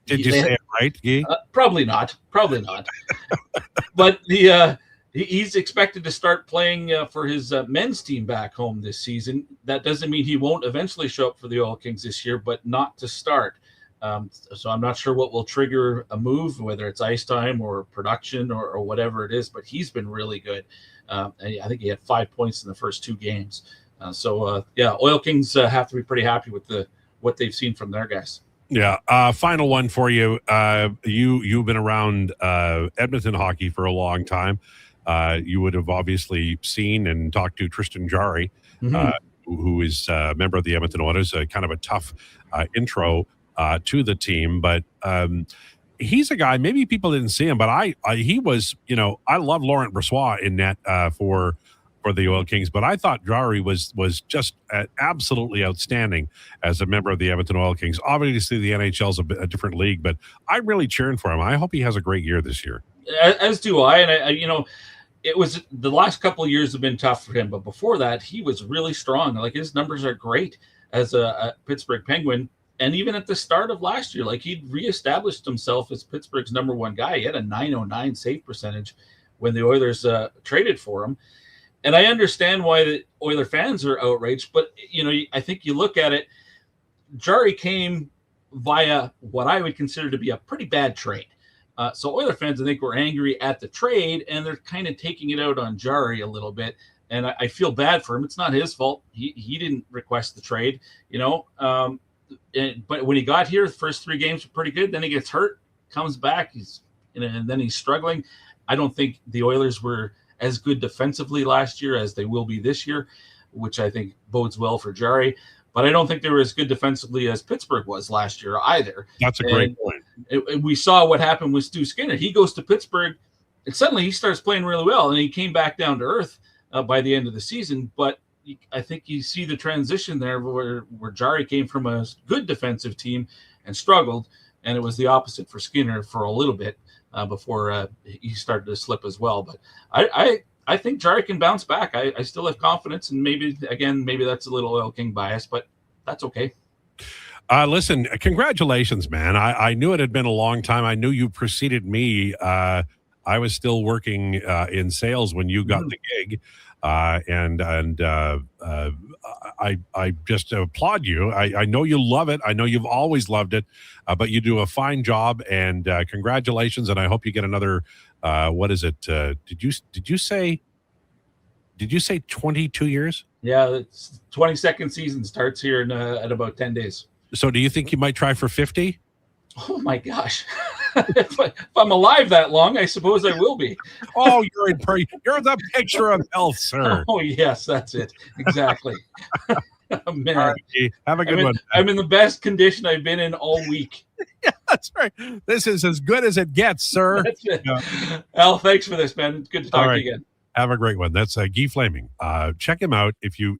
Did you say it right, Guy? Probably not. But he's expected to start playing for his men's team back home this season. That doesn't mean he won't eventually show up for the Oil Kings this year, but not to start. So I'm not sure what will trigger a move, whether it's ice time or production or whatever it is, but he's been really good. I think he had 5 points in the first 2 games. Oil Kings have to be pretty happy with what they've seen from their guys. Yeah. Final one for you. You've been around Edmonton hockey for a long time. You would have obviously seen and talked to Tristan Jarry, who is a member of the Edmonton Oilers, kind of a tough intro to the team, but he's a guy, maybe people didn't see him, but he was, I love Laurent Brossoit in net for the Oil Kings, but I thought Jarry was just absolutely outstanding as a member of the Edmonton Oil Kings. Obviously the NHL is a different league, but I'm really cheering for him. I hope he has a great year this year. As do I. And it was the last couple of years have been tough for him, but before that he was really strong. Like, his numbers are great as a Pittsburgh Penguin. And even at the start of last year, like, he'd reestablished himself as Pittsburgh's number one guy. He had a .909 save percentage when the Oilers traded for him. And I understand why the Oiler fans are outraged, but, I think you look at it, Jarry came via what I would consider to be a pretty bad trade. So Oiler fans, I think, were angry at the trade, and they're kind of taking it out on Jarry a little bit. And I feel bad for him. It's not his fault. He didn't request the trade, but when he got here, the first 3 games were pretty good. Then he gets hurt, comes back, and then he's struggling. I don't think the Oilers were as good defensively last year as they will be this year, which I think bodes well for Jarry. But I don't think they were as good defensively as Pittsburgh was last year either. That's a great point. We saw what happened with Stu Skinner. He goes to Pittsburgh, and suddenly he starts playing really well, and he came back down to earth by the end of the season. But I think you see the transition there where Jarry came from a good defensive team and struggled, and it was the opposite for Skinner for a little bit before he started to slip as well. But I think Jarry can bounce back. I still have confidence, and maybe that's a little Oil King bias, but that's okay. Listen, congratulations, man. I knew it had been a long time. I knew you preceded me I was still working in sales when you got the gig, I just applaud you. I know you love it. I know you've always loved it, but you do a fine job. And congratulations. And I hope you get another. What is it? Did you say 22 years? Yeah, it's 22nd season starts here in at about 10 days. So do you think you might try for 50? Oh my gosh. if I'm alive that long, I suppose I will be. Oh, you're the picture of health, sir. Oh yes, that's it. Exactly. Oh, man. All right, have a good one. I'm in the best condition I've been in all week. Yeah, that's right. This is as good as it gets, sir. That's it. Yeah. Al, thanks for this, man. It's good to talk to you again. Have a great one. That's Guy Flaming. Check him out if you.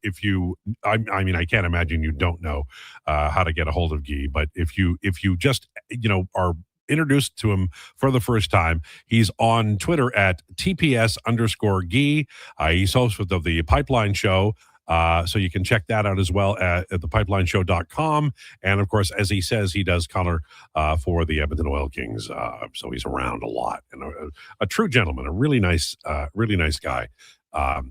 I mean, I can't imagine you don't know how to get a hold of Guy, but if you just are introduced to him for the first time, he's on Twitter at TPS_Guy. He's host of the Pipeline Show. So you can check that out as well at thepipelineshow.com. And of course, as he says, he does color for the Edmonton Oil Kings. So he's around a lot and a true gentleman, a really nice guy. I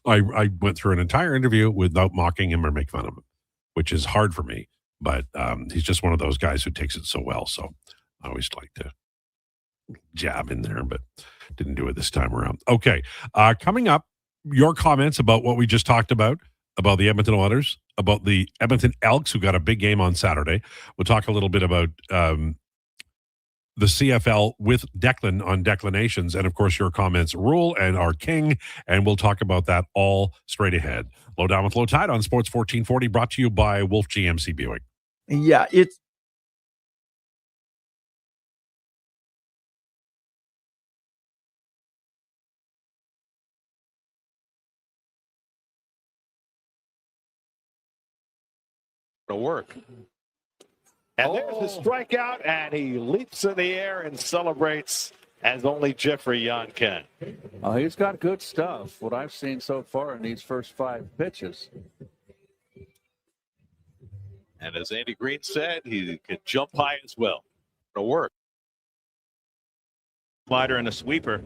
went through an entire interview without mocking him or making fun of him, which is hard for me. But he's just one of those guys who takes it so well. So I always like to jab in there, but didn't do it this time around. Okay. Coming up, your comments about what we just talked about the Edmonton Oilers, about the Edmonton Elks, who got a big game on Saturday. We'll talk a little bit about the CFL with Declan on declinations, and of course your comments, Rule and our King, and we'll talk about that all straight ahead. Lowdown with Lowetide on Sports 1440, brought to you by Wolf GMC Buick. Yeah, it's to work. And there's the strikeout, and he leaps in the air and celebrates as only Jeffrey Young can. Oh, he's got good stuff, what I've seen so far in these first 5 pitches. And as Andy Green said, he could jump high as well. To work. Slider and a sweeper.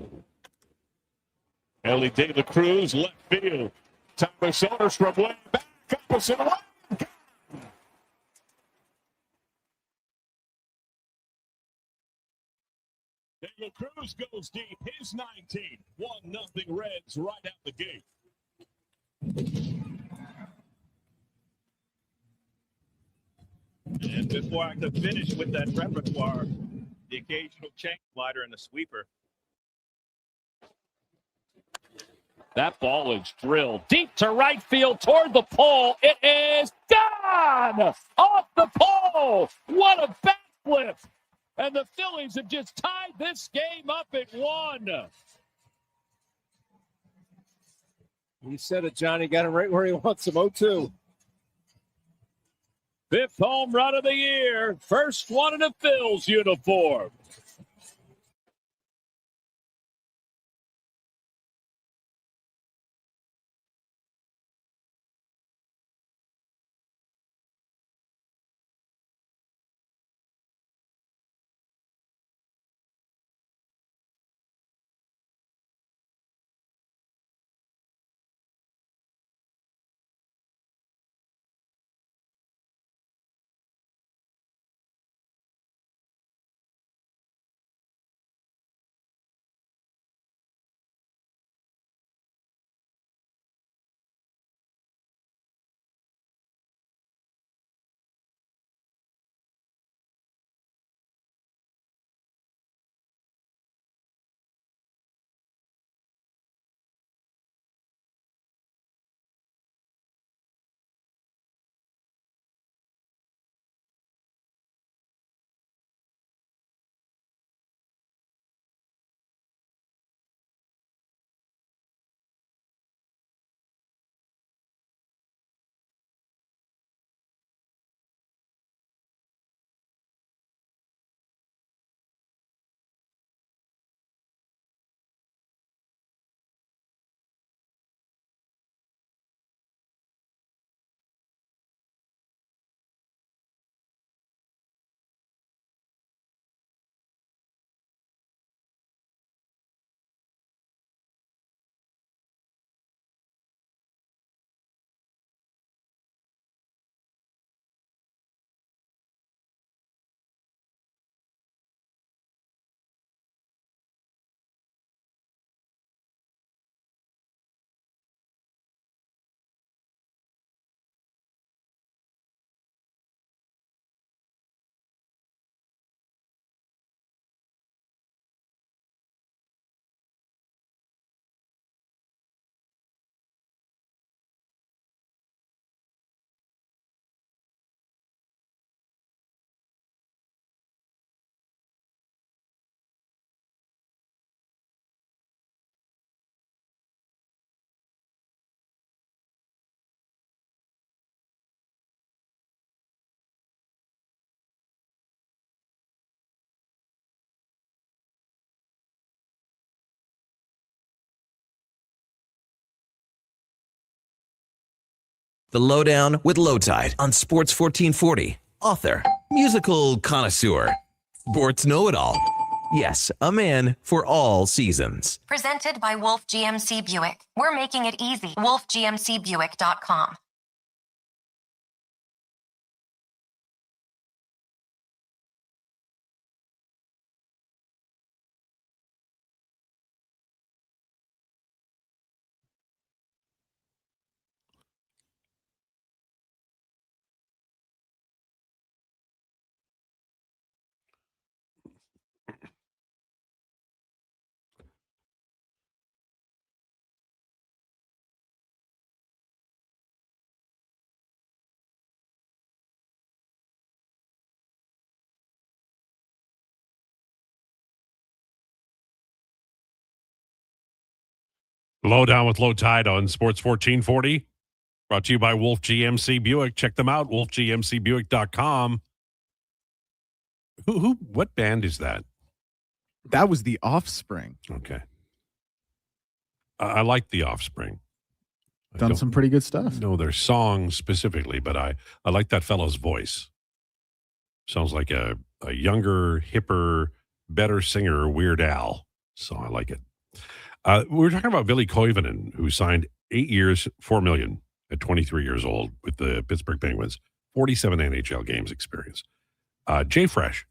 Ellie De La Cruz, left field. Thomas Owners from way back, opposite line. De La Cruz goes deep. His 19. 1-0 Reds right out the gate. And before I could finish with that repertoire, the occasional change slider and the sweeper. That ball is drilled deep to right field toward the pole. It is gone off the pole. What a backflip. And the Phillies have just tied this game up at 1. He said it, Johnny. Got him right where he wants him. 0-2. 5th home run of the year. First one in a Phil's uniform. The Lowdown with Lowetide on Sports 1440. Author, musical connoisseur, sports know-it-all. Yes, a man for all seasons. Presented by Wolf GMC Buick. We're making it easy. WolfGMCBuick.com. Lowdown with Lowetide on Sports 1440. Brought to you by Wolf GMC Buick. Check them out, wolfgmcbuick.com. What band is that? That was The Offspring. Okay. I like The Offspring. Done some pretty good stuff. No, their songs specifically, but I like that fellow's voice. Sounds like a younger, hipper, better singer, Weird Al. So I like it. We were talking about Ville Koivunen, who signed 8 years, $4 million at 23 years old with the Pittsburgh Penguins, 47 NHL games experience. Jay Fresh,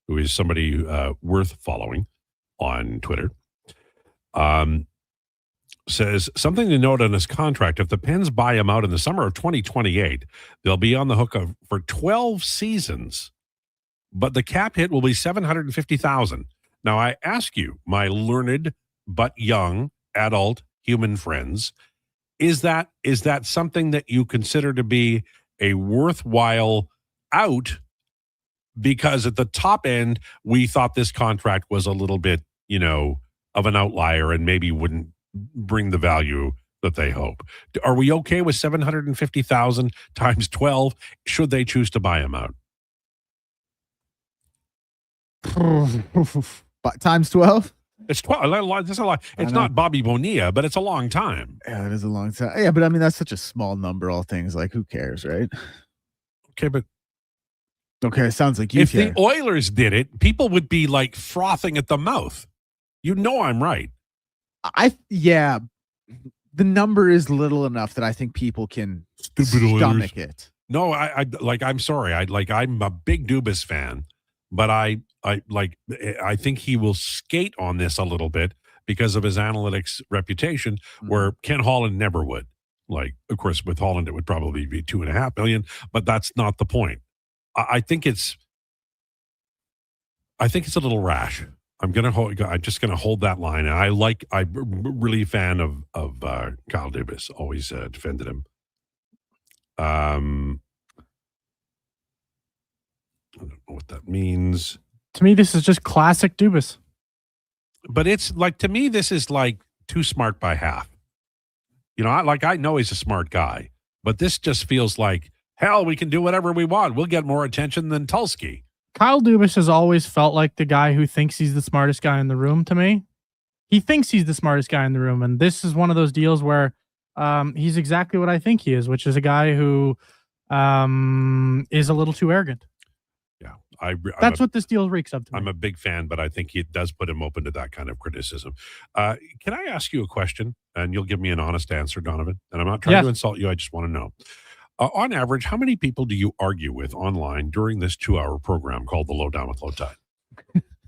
who is somebody worth following on Twitter, says something to note on his contract. If the Pens buy him out in the summer of 2028, they'll be on the hook for 12 seasons, but the cap hit will be $750,000. Now, I ask you, my learned but young adult human friends, is that something that you consider to be a worthwhile out? Because at the top end, we thought this contract was a little bit, of an outlier and maybe wouldn't bring the value that they hope. Are we okay with $750,000 times 12? Should they choose to buy him out? Times 12? It's 12. That's a lot. It's not Bobby Bonilla, but it's a long time. Yeah, it is a long time. Yeah, but I mean, that's such a small number. All things like, who cares, right? Okay, but okay, sounds like you if care. the Oilers did it, people would be like frothing at the mouth. I'm right. Yeah, the number is little enough that I think people can stomach it. No, I'm sorry. I'm a big Dubas fan, but I think he will skate on this a little bit because of his analytics reputation, where Ken Holland never would. Like, of course, with Holland, it would probably be $2.5 million, but that's not the point. I think it's a little rash. I'm just gonna hold that line. And I'm really a fan of Kyle Dubas. Always defended him. I don't know what that means. To me, this is just classic Dubas. But it's like, to me, this is like too smart by half. I know he's a smart guy, but this just feels like, hell, we can do whatever we want. We'll get more attention than Tulski. Kyle Dubas has always felt like the guy who thinks he's the smartest guy in the room to me. He thinks he's the smartest guy in the room. And this is one of those deals where he's exactly what I think he is, which is a guy who is a little too arrogant. Yeah, that's what this deal reeks of to me. I'm a big fan, but I think it does put him open to that kind of criticism. Can I ask you a question? And you'll give me an honest answer, Donovan. And I'm not trying to insult you. I just want to know. On average, how many people do you argue with online during this 2-hour program called The Lowdown with Lowetide?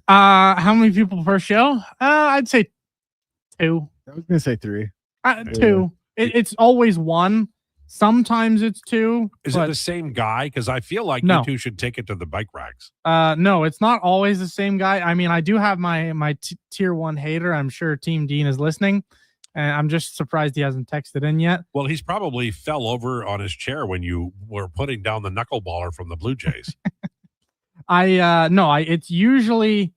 How many people per show? I'd say 2. I was going to say 3. 2. It's always 1. Sometimes it's 2. Is it the same guy? Because I feel like you two should take it to the bike racks. No, it's not always the same guy. I mean, I do have my tier 1 hater. I'm sure Team Dean is listening. And I'm just surprised he hasn't texted in yet. Well, he's probably fell over on his chair when you were putting down the knuckleballer from the Blue Jays. It's usually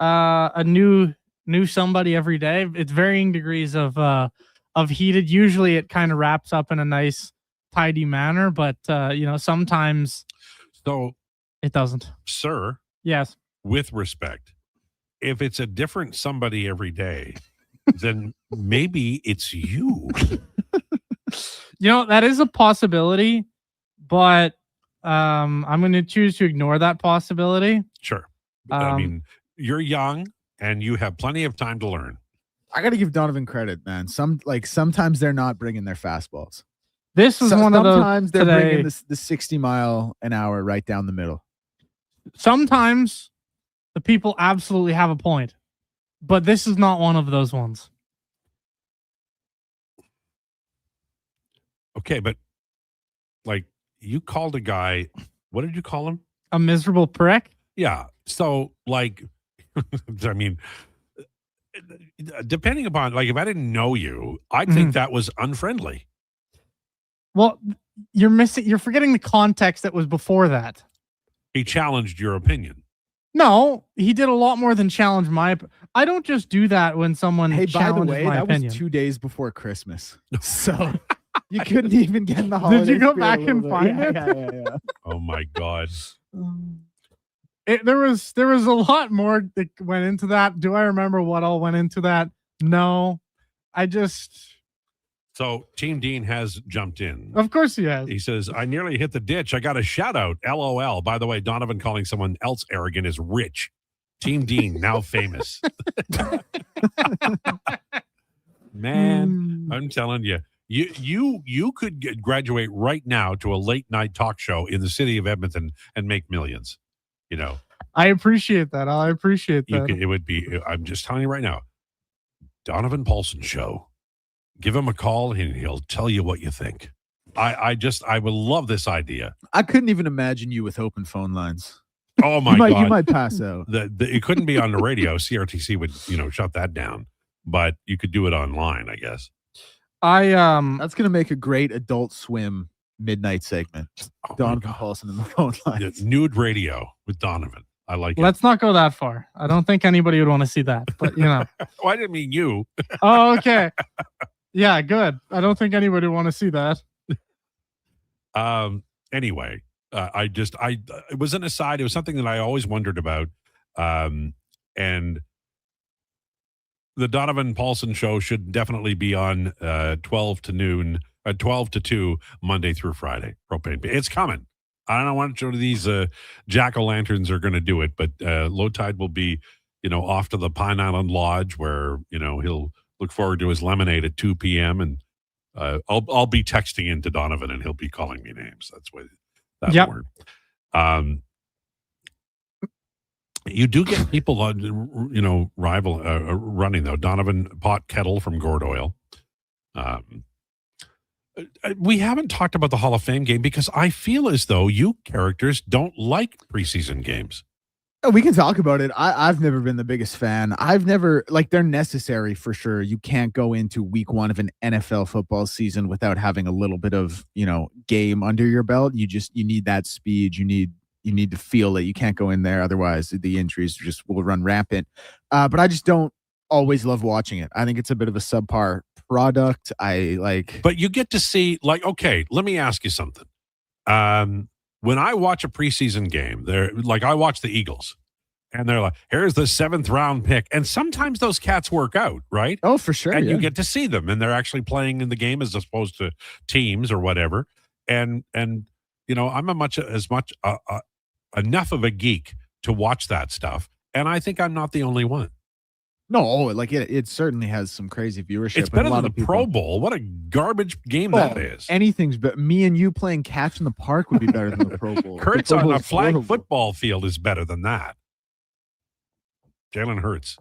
a new somebody every day. It's varying degrees of heated. Usually it kind of wraps up in a nice, tidy manner, but sometimes it doesn't. Sir, yes, with respect, if it's a different somebody every day, then maybe it's you. That is a possibility, but I'm going to choose to ignore that possibility. Sure. I mean, you're young and you have plenty of time to learn. I got to give Donovan credit, man. Sometimes they're not bringing their fastballs. This was one of those. Sometimes they're today. bringing the 60 mile an hour right down the middle. Sometimes the people absolutely have a point, but this is not one of those ones. Okay, but like you called a guy, what did you call him? A miserable prick? Yeah. So like, I mean, depending upon, like, if I didn't know you, I'd think that was unfriendly. Well, you're forgetting the context that was before that. He challenged your opinion. No, he did a lot more than challenge my. I don't just do that when someone Hey, by the challenges way, my that opinion. was 2 days before Christmas. So you couldn't even get in the holiday. Did you go spirit back a little and bit. find it? Yeah. Oh my God. There was a lot more that went into that. Do I remember what all went into that? No, So Team Dean has jumped in. Of course he has. He says, I nearly hit the ditch. I got a shout out. LOL. By the way, Donovan calling someone else arrogant is rich. Team Dean, now famous. Man, I'm telling you, you could graduate right now to a late night talk show in the city of Edmonton and make millions. I appreciate that. I appreciate that. It would be, I'm just telling you right now, Donovan Paulson show. Give him a call and he'll tell you what you think. I would love this idea. I couldn't even imagine you with open phone lines. Oh my God. You might pass out. It couldn't be on the radio. CRTC would, shut that down, but you could do it online, I guess. That's going to make a great Adult Swim midnight segment. Donovan Paulson in the phone lines. Nude radio with Donovan. I like it. Let's not go that far. I don't think anybody would want to see that, but Well, I didn't mean you. Oh, okay. Yeah, good. I don't think anybody would want to see that. Anyway, it was an aside. It was something that I always wondered about. And the Donovan Paulson show should definitely be on 12 to 2 Monday through Friday. Propane. It's coming. I don't know what of these jack-o'-lanterns are going to do it, but Lowetide will be, off to the Pine Island Lodge where, he'll look forward to his lemonade at 2 p.m. And I'll be texting into Donovan and he'll be calling me names. That's why that word. You do get people, rival running though. Donovan Pot Kettle from Gord Oil. We haven't talked about the Hall of Fame game because I feel as though you characters don't like preseason games. We can talk about it. I've never been the biggest fan. They're necessary for sure. You can't go into week 1 of an NFL football season without having a little bit of, game under your belt. You need that speed. You need to feel it. You can't go in there. Otherwise the injuries will run rampant. But I just don't always love watching it. I think it's a bit of a subpar product. But you get to see, okay, let me ask you something. When I watch a preseason game, I watch the Eagles and they're like, here's the 7th round pick. And sometimes those cats work out, right? Oh, for sure. And you get to see them and they're actually playing in the game as opposed to teams or whatever. And I'm enough of a geek to watch that stuff. And I think I'm not the only one. No, it certainly has some crazy viewership. It's better than the Pro Bowl. What a garbage game that is. Anything's but me and you playing catch in the park would be better than the Pro Bowl. Hurts on a flag football field is better than that. Jalen Hurts.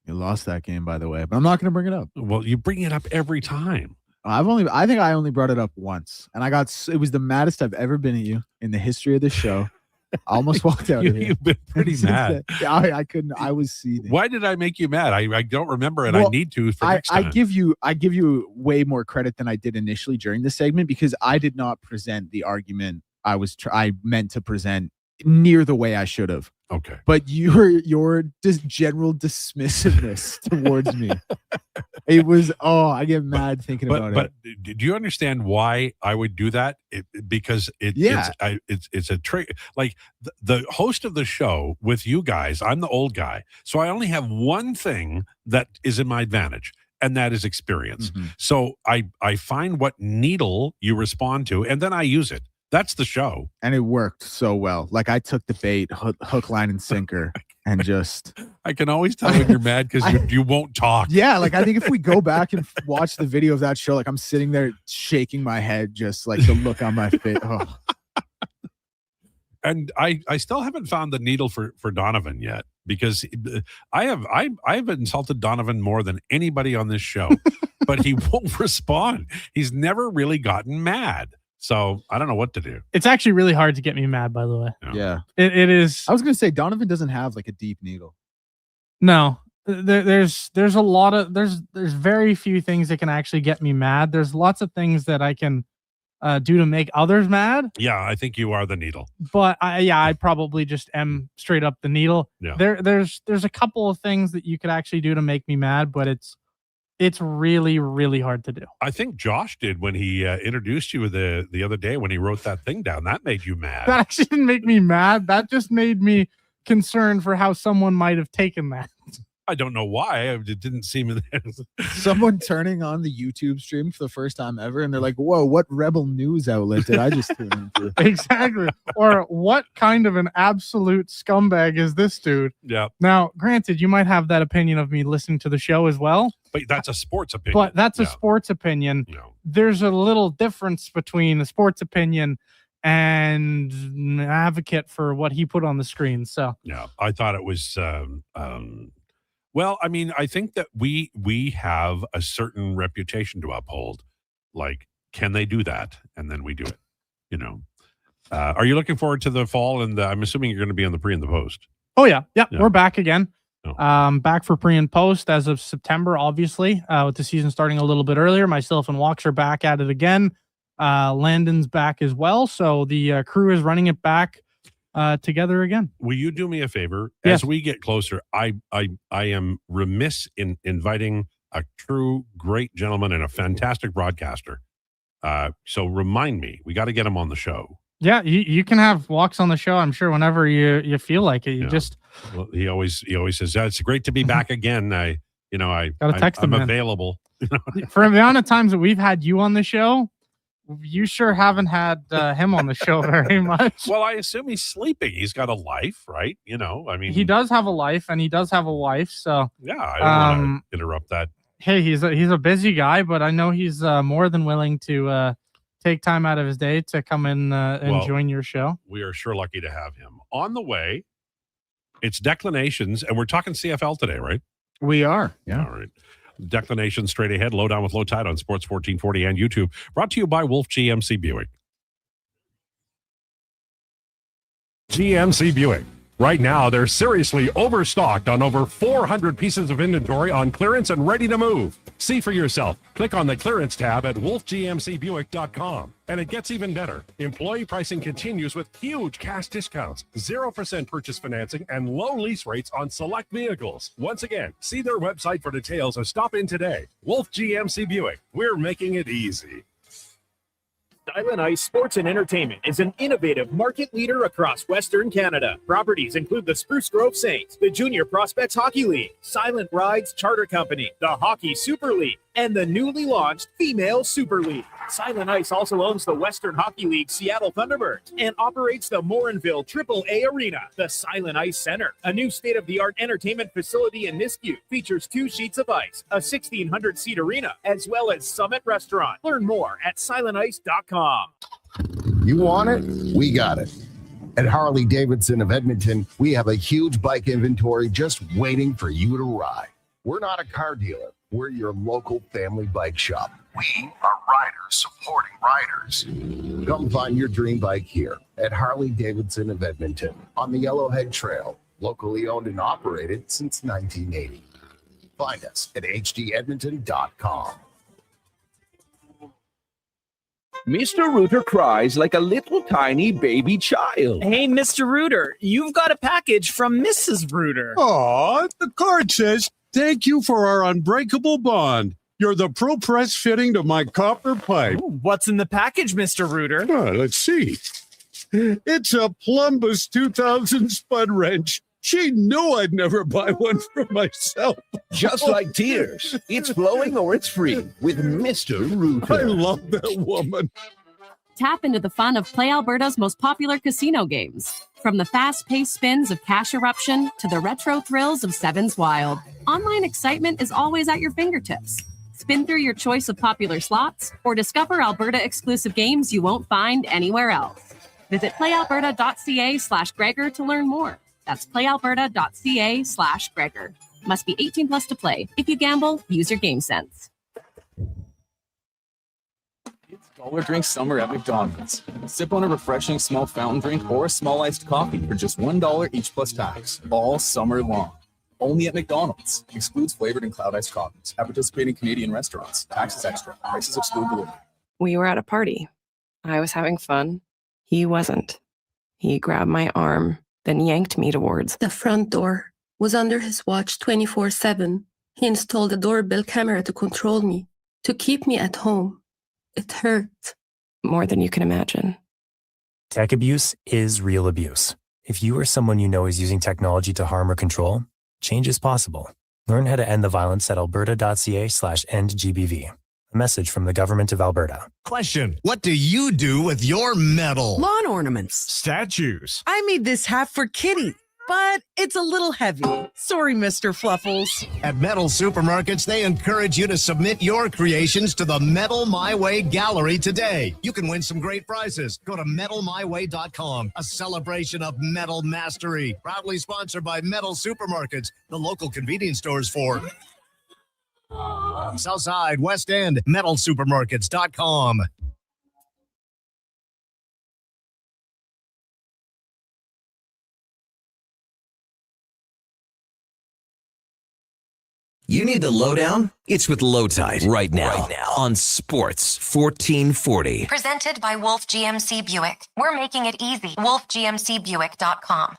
You lost that game, by the way, but I'm not going to bring it up. Well, you bring it up every time. I think I only brought it up once, and it was the maddest I've ever been at you in the history of this show. I almost walked out of here. You've been pretty mad. I couldn't. I was seething. Why did I make you mad? I don't remember, and I need to for next time. I give you way more credit than I did initially during the segment because I did not present the argument I meant to present near the way I should have. Okay. But your general dismissiveness towards me, it was, I get mad thinking about it. But do you understand why I would do that? Because it's a trick. Like the host of the show with you guys, I'm the old guy. So I only have one thing that is in my advantage. and that is experience. So I find what needle you respond to, and then I use it. That's the show. And it worked so well. Like I took the bait, hook, line, and sinker, and just. I can always tell when you're mad because you won't talk. Yeah, like I think if we go back and watch the video of that show, like I'm sitting there shaking my head, just like the look on my face. Oh. And I still haven't found the needle for Donovan yet, because I've insulted Donovan more than anybody on this show, but he won't respond. He's never really gotten mad. So I don't know what to do. It's actually really hard to get me mad, by the way. Yeah. It is. I was going to say Donovan doesn't have like a deep needle. No. There's a lot of there's very few things that can actually get me mad. There's lots of things that I can do to make others mad. Yeah, I think you are the needle. But I probably just am straight up the needle. Yeah. There's a couple of things that you could actually do to make me mad, but it's really, really hard to do. I think Josh did when he introduced you the other day when he wrote that thing down. That made you mad. That actually didn't make me mad. That just made me concerned for how someone might have taken that. I don't know why. It didn't seem. Someone turning on the YouTube stream for the first time ever, and they're like, "Whoa, what rebel news outlet did I just tune into?" Exactly. Or what kind of an absolute scumbag is this dude? Yeah. Now, granted, you might have that opinion of me listening to the show as well. But that's a sports opinion. But that's a sports opinion. There's a little difference between a sports opinion and an advocate for what he put on the screen. So yeah, I thought it was. Well, I mean, I think that we have a certain reputation to uphold. Like, can they do that? And then we do it. Are you looking forward to the fall? And I'm assuming you're going to be on the pre and the post. Oh yeah, we're back again. Back for pre and post as of September, obviously, with the season starting a little bit earlier. Myself and Walks are back at it again. Landon's back as well, so the crew is running it back together again. Will you do me a favor? Yes. As we get closer, I am remiss in inviting a true great gentleman and a fantastic broadcaster. So remind me, we got to get him on the show. Yeah, you can have Walks on the show, I'm sure, whenever you feel like it. Well, he always says, it's great to be back again. Gotta text him, I'm man. available. For the amount of times that we've had you on the show, you sure haven't had him on the show very much. Well, I assume he's sleeping. He's got a life, right? I mean, he does have a life and he does have a wife. So yeah, I don't want to interrupt that. Hey, he's a busy guy, but I know he's more than willing to take time out of his day to come in and join your show. We are sure lucky to have him on the way. It's Declinations, and we're talking CFL today, right? We are. Yeah. All right. Declination straight ahead. Lowdown with Lowetide on Sports 1440 and YouTube. Brought to you by Wolf GMC Buick. GMC Buick. Right now, they're seriously overstocked on over 400 pieces of inventory on clearance and ready to move. See for yourself. Click on the clearance tab at wolfgmcbuick.com. And it gets even better. Employee pricing continues with huge cash discounts, 0% purchase financing, and low lease rates on select vehicles. Once again, see their website for details or stop in today. Wolf GMC Buick. We're making it easy. Silent Ice Sports and Entertainment is an innovative market leader across Western Canada. Properties include the Spruce Grove Saints, the Junior Prospects Hockey League, Silent Rides Charter Company, the Hockey Super League, and the newly launched Female Super League. Silent Ice also owns the Western Hockey League Seattle Thunderbirds and operates the Morinville AAA Arena. The Silent Ice Center, a new state-of-the-art entertainment facility in Nisku, features 2 sheets of ice, a 1,600-seat arena, as well as Summit Restaurant. Learn more at silentice.com. You want it? We got it. At Harley Davidson of Edmonton, we have a huge bike inventory just waiting for you to ride. We're not a car dealer. We're your local family bike shop. We are riders supporting riders. Come find your dream bike here at Harley Davidson of Edmonton on the Yellowhead Trail, locally owned and operated since 1980. Find us at hdedmonton.com. Mr. Rooter cries like a little tiny baby child. Hey, Mr. Rooter, you've got a package from Mrs. Rooter. Aw, the card says, "Thank you for our unbreakable bond. You're the pro press fitting to my copper pipe." Ooh, what's in the package, Mr. Rooter? Let's see. It's a Plumbus 2000 spud wrench. She knew I'd never buy one for myself. Just like tears. It's flowing or it's free with Mr. Rooter. I love that woman. Tap into the fun of Play Alberta's most popular casino games. From the fast-paced spins of Cash Eruption to the retro thrills of Sevens Wild, online excitement is always at your fingertips. Spin through your choice of popular slots or discover Alberta-exclusive games you won't find anywhere else. Visit playalberta.ca/Gregor to learn more. That's playalberta.ca/Gregor. Must be 18 plus to play. If you gamble, use your game sense. Dollar drink summer at McDonald's. Sip on a refreshing small fountain drink or a small iced coffee for just $1 each plus tax, all summer long. Only at McDonald's. Excludes flavored and cloud iced coffees. At participating Canadian restaurants. Taxes extra. Prices exclude delivery. We were at a party. I was having fun. He wasn't. He grabbed my arm, then yanked me towards the front door. Was under his watch 24/7. He installed a doorbell camera to control me, to keep me at home. It hurt. More than you can imagine. Tech abuse is real abuse. If you or someone you know is using technology to harm or control, change is possible. Learn how to end the violence at alberta.ca/endgbv. A message from the Government of Alberta. Question: what do you do with your metal? Lawn ornaments. Statues. I made this hat for Kitty, but it's a little heavy. Sorry, Mr. Fluffles. At Metal Supermarkets, they encourage you to submit your creations to the Metal My Way Gallery today. You can win some great prizes. Go to metalmyway.com, a celebration of metal mastery. Proudly sponsored by Metal Supermarkets, the local convenience stores for Southside, West End, metalsupermarkets.com. You need the lowdown? It's with Lowetide right now on Sports 1440. Presented by Wolf GMC Buick. We're making it easy. WolfGMCBuick.com.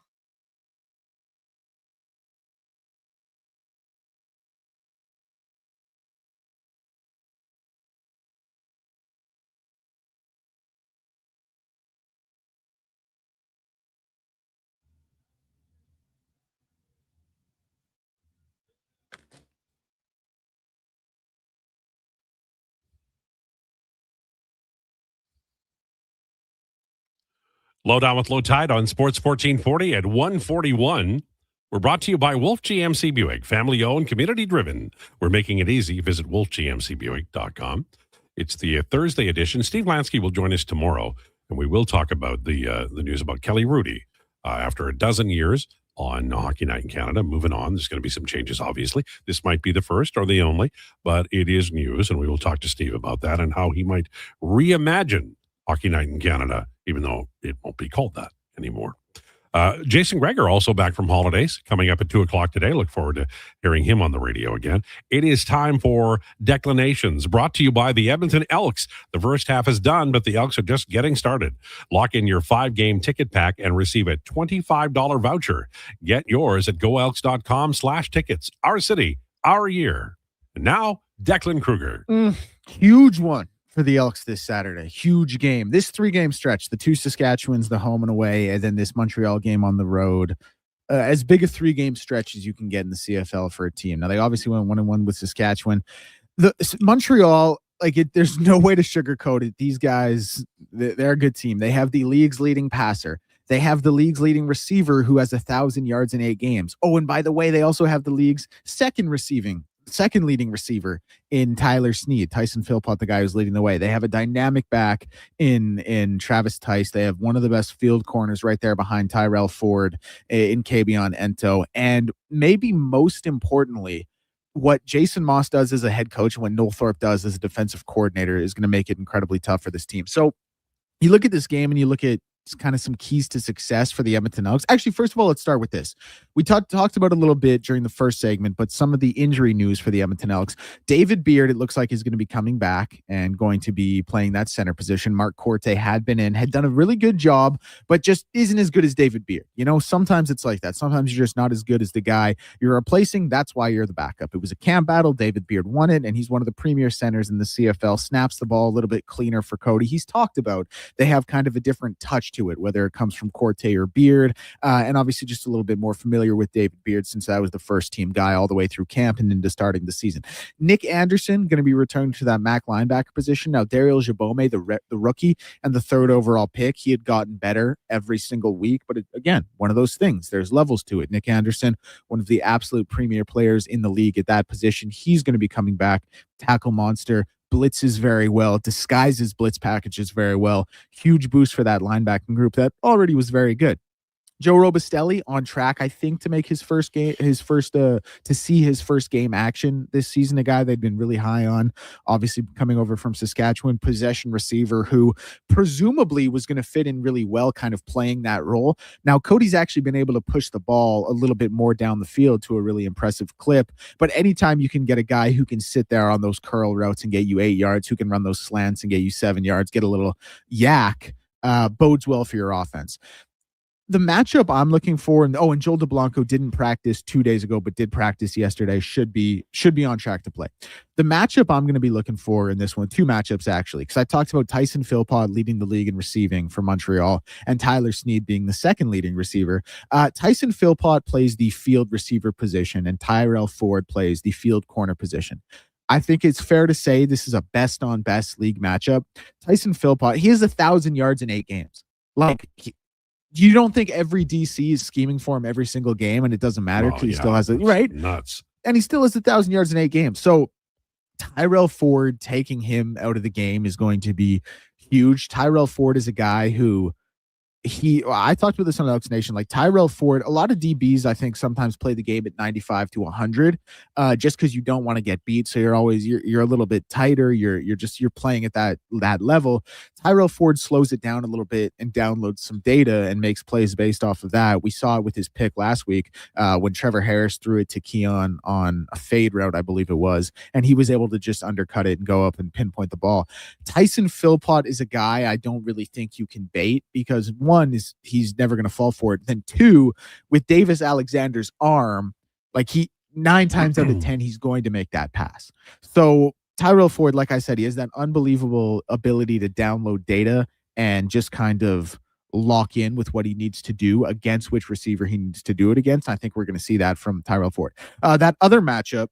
Lowdown with Lowetide on Sports 1440 at 141. We're brought to you by Wolf GMC Buick, family owned, community driven. We're making it easy. Visit wolfgmcbuick.com. It's the Thursday edition. Steve Lansky will join us tomorrow, and we will talk about the news about Kelly Rudy. After a dozen years on Hockey Night in Canada, moving on. There's going to be some changes, obviously. This might be the first or the only, but it is news, and we will talk to Steve about that and how he might reimagine Hockey Night in Canada, even though it won't be called that anymore. Jason Gregor, also back from holidays, coming up at 2 o'clock today. Look forward to hearing him on the radio again. It is time for Declinations, brought to you by the Edmonton Elks. The first half is done, but the Elks are just getting started. Lock in your 5-game ticket pack and receive a $25 voucher. Get yours at goelks.com/tickets. Our city, our year. And now, Declan Krueger. Huge one for the Elks this Saturday. Huge game. This 3-game stretch, the 2 Saskatchewans, the home and away, and then this Montreal game on the road. As big a 3-game stretch as you can get in the CFL for a team. Now, they obviously went 1-1 with Saskatchewan. The Montreal, there's no way to sugarcoat it. These guys, they're a good team. They have the league's leading passer. They have the league's leading receiver who has 1,000 yards in 8 games. Oh, and by the way, they also have the league's second leading receiver in Tyler Sneed, Tyson Philpott, the guy who's leading the way. They have a dynamic back in Travis Tice. They have one of the best field corners right there behind Tyrell Ford in Kabion Ento. And maybe most importantly, what Jason Moss does as a head coach and what Noel Thorpe does as a defensive coordinator is going to make it incredibly tough for this team. So you look at this game and you look at kind of some keys to success for the Edmonton Elks. Actually, first of all, let's start with this. We talked about a little bit during the first segment, but some of the injury news for the Edmonton Elks. David Beard, it looks like, is going to be coming back and going to be playing that center position. Mark Corte had done a really good job, but just isn't as good as David Beard. You know, sometimes it's like that. Sometimes you're just not as good as the guy you're replacing. That's why you're the backup. It was a camp battle. David Beard won it, and he's one of the premier centers in the CFL. Snaps the ball a little bit cleaner for Cody. He's talked about they have kind of a different touch to to it, whether it comes from Corte or Beard, and obviously just a little bit more familiar with David Beard since I was the first team guy all the way through camp and into starting the season. Nick Anderson going to be returning to that Mac linebacker position. Now, Daryl Jabome, the rookie and the 3rd overall pick, he had gotten better every single week. But again, one of those things, there's levels to it. Nick Anderson, one of the absolute premier players in the league at that position. He's going to be coming back. Tackle monster, blitzes very well, disguises blitz packages very well. Huge boost for that linebacking group that already was very good. Joe Robustelli on track, I think, to make to see his first game action this season. A guy they'd been really high on, obviously coming over from Saskatchewan, possession receiver who presumably was going to fit in really well, kind of playing that role. Now, Cody's actually been able to push the ball a little bit more down the field to a really impressive clip. But anytime you can get a guy who can sit there on those curl routes and get you 8 yards, who can run those slants and get you 7 yards, get a little yak, bodes well for your offense. The matchup I'm looking for, and Joel DeBlanco didn't practice 2 days ago, but did practice yesterday, should be on track to play. The matchup I'm going to be looking for in this one, 2 matchups actually, because I talked about Tyson Philpott leading the league in receiving for Montreal and Tyler Snead being the second leading receiver. Tyson Philpott plays the field receiver position and Tyrell Ford plays the field corner position. I think it's fair to say this is a best on best league matchup. Tyson Philpott, he has 1,000 yards in 8 games. You don't think every DC is scheming for him every single game and it doesn't matter because he still has right? Nuts. And he still has 1,000 yards in 8 games. So Tyrell Ford taking him out of the game is going to be huge. Tyrell Ford is a guy who I talked about this on Elks Nation, like Tyrell Ford, a lot of DBs, I think sometimes play the game at 95 to 100, just because you don't want to get beat. So you're a little bit tighter. You're playing at that level. Tyrell Ford slows it down a little bit and downloads some data and makes plays based off of that. We saw it with his pick last week when Trevor Harris threw it to Keon on a fade route, I believe it was, and he was able to just undercut it and go up and pinpoint the ball. Tyson Philpott is a guy I don't really think you can bait because one is he's never going to fall for it. Then 2, with Davis Alexander's arm, like 9 times out of 10, he's going to make that pass. So Tyrell Ford, like I said, he has that unbelievable ability to download data and just kind of lock in with what he needs to do against which receiver he needs to do it against. I think we're going to see that from Tyrell Ford. That other matchup,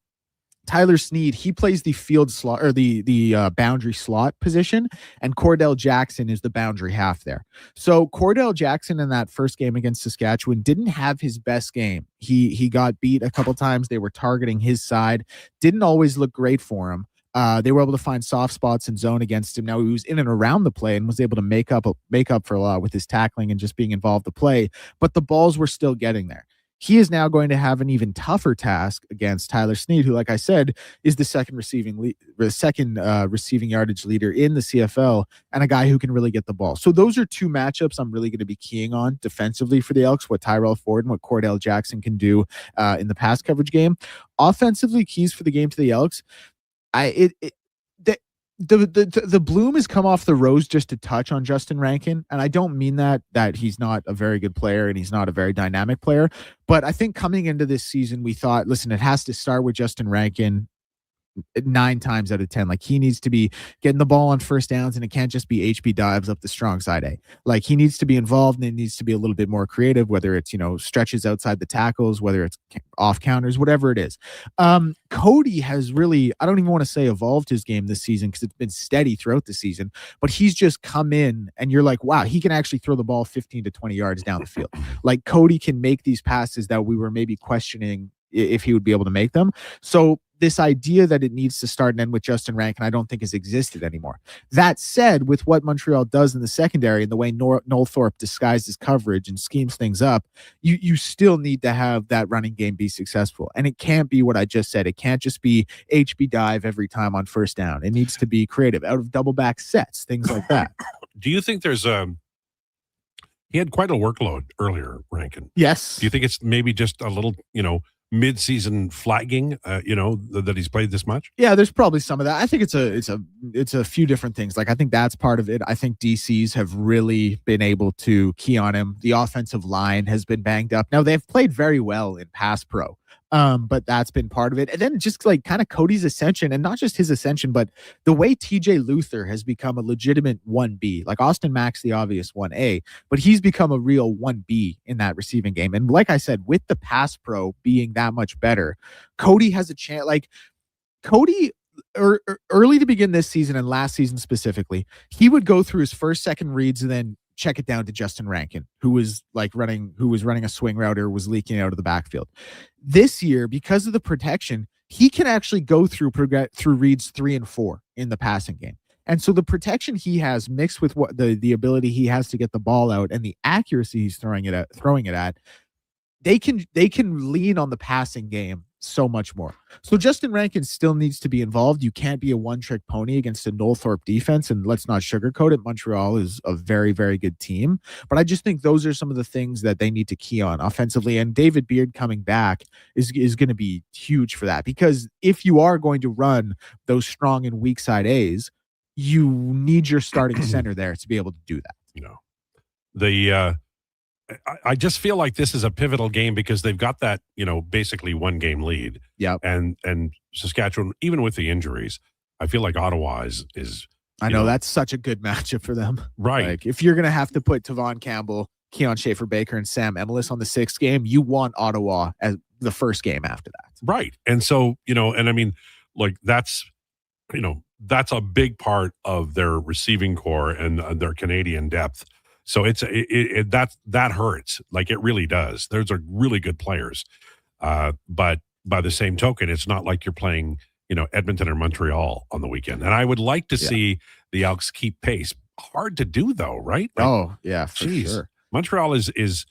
Tyler Snead, he plays the field slot or the boundary slot position, and Cordell Jackson is the boundary half there. So Cordell Jackson in that first game against Saskatchewan didn't have his best game. He got beat a couple times. They were targeting his side. Didn't always look great for him. They were able to find soft spots in zone against him. Now he was in and around the play and was able to make up for a lot with his tackling and just being involved in the play, but the balls were still getting there. He is now going to have an even tougher task against Tyler Snead, who, like I said, is the second receiving yardage leader in the CFL and a guy who can really get the ball. So those are 2 matchups I'm really going to be keying on defensively for the Elks, what Tyrell Ford and what Cordell Jackson can do in the pass coverage game. Offensively, keys for the game to the Elks. The bloom has come off the rose just a touch on Justin Rankin, and I don't mean that he's not a very good player and he's not a very dynamic player, but I think coming into this season we thought, listen, it has to start with Justin Rankin 9 times out of 10. Like he needs to be getting the ball on first downs, and it can't just be HB dives up the strong side A. Like he needs to be involved, and it needs to be a little bit more creative, whether it's stretches outside the tackles, whether it's off counters, whatever it is. Cody has really, I don't even want to say evolved his game this season because it's been steady throughout the season, but he's just come in and you're like, wow, he can actually throw the ball 15 to 20 yards down the field. Like Cody can make these passes that we were maybe questioning if he would be able to make them. So this idea that it needs to start and end with Justin Rankin, I don't think has existed anymore. That said, with what Montreal does in the secondary and the way Nolthorpe disguises coverage and schemes things up, you still need to have that running game be successful. And it can't be what I just said. It can't just be HB dive every time on first down. It needs to be creative, out of double back sets, things like that. Do you think there's he had quite a workload earlier, Rankin? Yes. Do you think it's maybe just a little, mid-season flagging, that he's played this much? Yeah, there's probably some of that. I think it's a few different things. Like I think that's part of it. I think DCs have really been able to key on him. The offensive line has been banged up. Now they've played very well in pass pro, But that's been part of it. And then just like kind of Cody's ascension, and not just his ascension, but the way TJ Luther has become a legitimate 1B. Like Austin Mack's the obvious 1A, but he's become a real 1B in that receiving game. And like I said, with the pass pro being that much better, Cody has a chance. Like Cody, early to begin this season and last season specifically, he would go through his first, second reads and then check it down to Justin Rankin, who was running a swing route or was leaking out of the backfield. This year, because of the protection, he can actually go through reads 3 and 4 in the passing game. And so the protection he has mixed with what the ability he has to get the ball out and the accuracy he's throwing it at, they can lean on the passing game so much more. So Justin Rankin still needs to be involved. You can't be a one-trick pony against a Noldthorpe defense, and let's not sugarcoat it. Montreal is a very, very good team. But I just think those are some of the things that they need to key on offensively, and David Beard coming back is going to be huge for that, because if you are going to run those strong and weak side A's, you need your starting center there to be able to do that. I just feel like this is a pivotal game because they've got that, basically 1 game lead. Yeah. And Saskatchewan, even with the injuries, I feel like Ottawa is I know that's such a good matchup for them. Right. Like if you're going to have to put Tavon Campbell, Keon Schaefer-Baker, and Sam Emelis on the 6th game, you want Ottawa as the first game after that. Right. And so, and I mean, like that's a big part of their receiving core and their Canadian depth. So that hurts. Like it really does. Those are really good players. But by the same token, it's not like you're playing, Edmonton or Montreal on the weekend. And I would like to see the Elks keep pace. Hard to do though, right? Like, for sure. Montreal is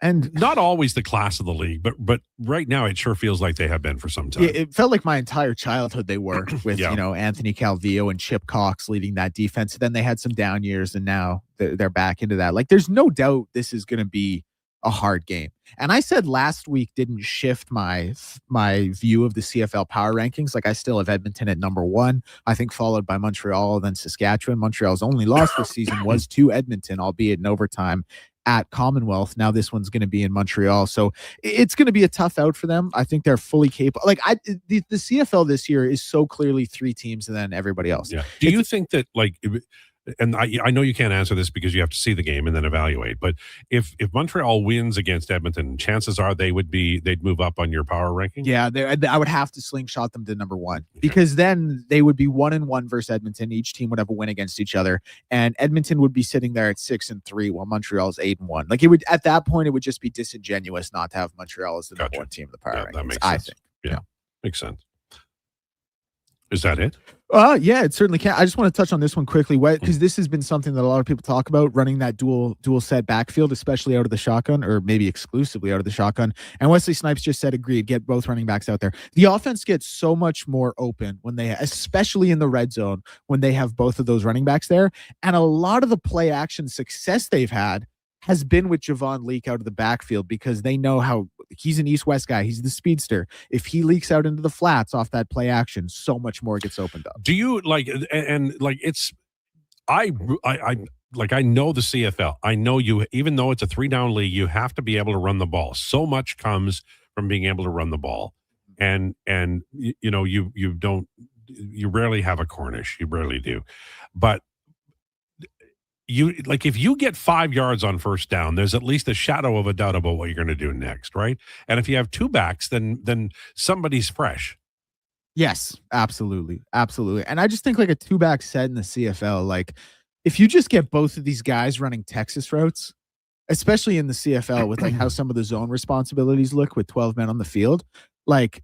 and not always the class of the league, but right now it sure feels like they have been for some time. Yeah, it felt like my entire childhood they were with, Anthony Calvillo and Chip Cox leading that defense. Then they had some down years, and now they're back into that. Like, there's no doubt this is going to be a hard game. And I said last week didn't shift my view of the CFL power rankings. Like, I still have Edmonton at number 1, I think, followed by Montreal, then Saskatchewan. Montreal's only loss this season was to Edmonton, albeit in overtime at Commonwealth. Now this one's going to be in Montreal, so it's going to be a tough out for them. I think they're fully capable. Like the CFL this year is so clearly 3 teams and then everybody else. Yeah. Do you think that, like, and I know you can't answer this because you have to see the game and then evaluate, but if Montreal wins against Edmonton, chances are they'd move up on your power ranking? Yeah, I would have to slingshot them to number 1 because then they would be 1-1 versus Edmonton. Each team would have a win against each other, and Edmonton would be sitting there at 6-3 while Montreal's 8-1. Like, it would, at that point, it would just be disingenuous not to have Montreal as the number 1 team in the power rankings. That makes sense. I think. Yeah, makes sense. Is that it? Yeah, it certainly can. I just want to touch on this one quickly, because this has been something that a lot of people talk about, running that dual set backfield, especially out of the shotgun, or maybe exclusively out of the shotgun. And Wesley Snipes just said, agreed, get both running backs out there. The offense gets so much more open when they, especially in the red zone, when they have both of those running backs there. And a lot of the play action success they've had has been with Javon Leak out of the backfield, because they know how he's an east-west guy. He's the speedster. If he leaks out into the flats off that play action, so much more gets opened up. Do you like, and like, it's, I know the CFL. I know you, even though it's a 3-down league, you have to be able to run the ball. So much comes from being able to run the ball. And you rarely have a Cornish. You rarely do. But if you get 5 yards on first down, there's at least a shadow of a doubt about what you're going to do next, right? And if you have 2 backs, then somebody's fresh. Yes, absolutely. And I just think like a 2-back set in the CFL, like if you just get both of these guys running Texas routes, especially in the CFL with like how some of the zone responsibilities look with 12 men on the field, like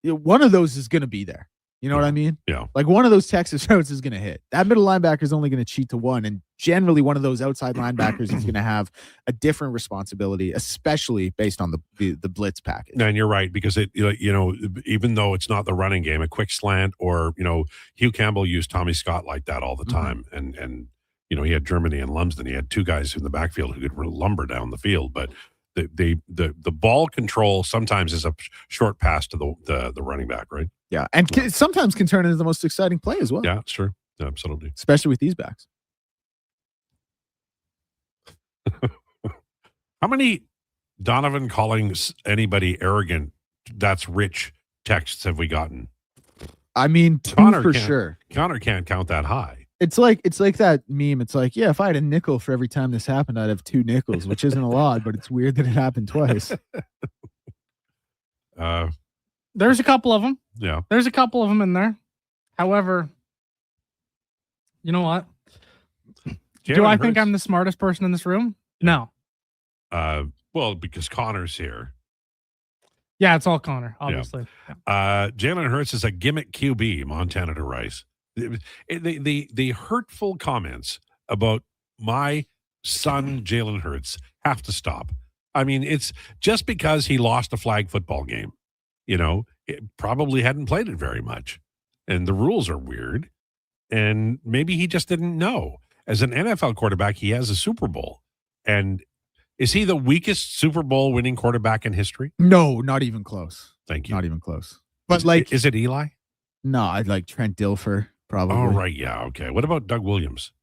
one of those is going to be there. You know what I mean? Yeah. Like one of those Texas routes is going to hit. That middle linebacker is only going to cheat to 1. And generally one of those outside linebackers is going to have a different responsibility, especially based on the blitz package. And you're right, because it, even though it's not the running game, a quick slant or, Hugh Campbell used Tommy Scott like that all the time. And he had Germany and Lumsden. He had 2 guys in the backfield who could lumber down the field, but the ball control sometimes is a short pass to the running back, right? Yeah, and sometimes can turn into the most exciting play as well. Yeah, it's true. Yeah, absolutely. Especially with these backs. How many Donovan calling anybody arrogant, that's rich texts have we gotten. I mean, two for sure. Connor can't count that high. It's like that meme. It's like, yeah, if I had a nickel for every time this happened, I'd have 2 nickels, which isn't a lot, but it's weird that it happened twice. There's a couple of them. Yeah. There's a couple of them in there. However, you know what? Do I think I'm the smartest person in this room? No. Well, because Connor's here. Yeah, it's all Connor, obviously. Yeah. Jalen Hurts is a gimmick QB, Montana to Rice. The hurtful comments about my son, Jalen Hurts, have to stop. I mean, it's just because he lost a flag football game. You know, it probably hadn't played it very much. And the rules are weird. And maybe he just didn't know. As an NFL quarterback, he has a Super Bowl. And is he the weakest Super Bowl winning quarterback in history? No, not even close. Thank you. Not even close. But like, is it Eli? No, I'd like Trent Dilfer, probably. Oh, right. Yeah. Okay. What about Doug Williams?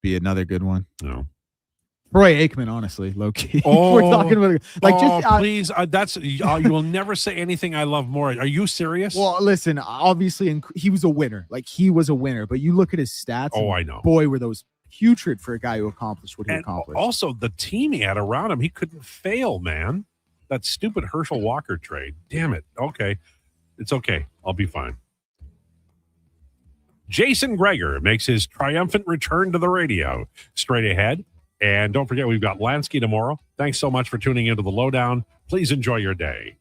Be another good one. No. Troy Aikman, honestly, low key. Oh, we're talking about please. That's you will never say anything I love more. Are you serious? Well, listen, obviously, he was a winner. Like, he was a winner. But you look at his stats. Oh, I know. Boy, were those putrid for a guy who accomplished what he accomplished. Also, the team he had around him, he couldn't fail, man. That stupid Herschel Walker trade. Damn it. Okay. It's okay. I'll be fine. Jason Gregor makes his triumphant return to the radio. Straight ahead. And don't forget, we've got Lansky tomorrow. Thanks so much for tuning into the Lowdown. Please enjoy your day.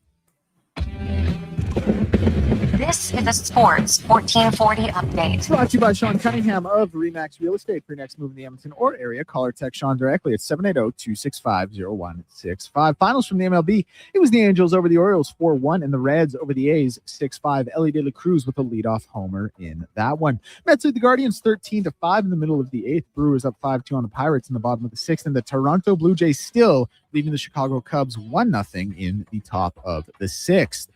This is a Sports 1440 update. Brought to you by Sean Cunningham of Remax Real Estate. For your next move in the Edmonton or area, call or text Sean directly at 780-265-0165. Finals from the MLB. It was the Angels over the Orioles 4-1 and the Reds over the A's 6-5. Ellie De La Cruz with a leadoff homer in that one. Mets lead the Guardians 13-5 in the middle of the 8th. Brewers up 5-2 on the Pirates in the bottom of the 6th. And the Toronto Blue Jays still leading the Chicago Cubs 1-0 in the top of the 6th.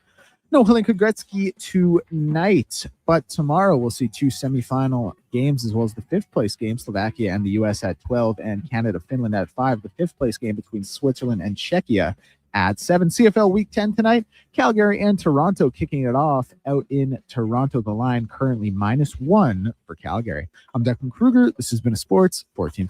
No Hlinka Gretzky tonight, but tomorrow we'll see 2 semifinal games as well as the 5th place game, Slovakia and the U.S. at 12 and Canada, Finland at 5. The 5th place game between Switzerland and Czechia at 7. CFL Week 10 tonight, Calgary and Toronto kicking it off out in Toronto. The line currently -1 for Calgary. I'm Declan Krueger. This has been a Sports 14.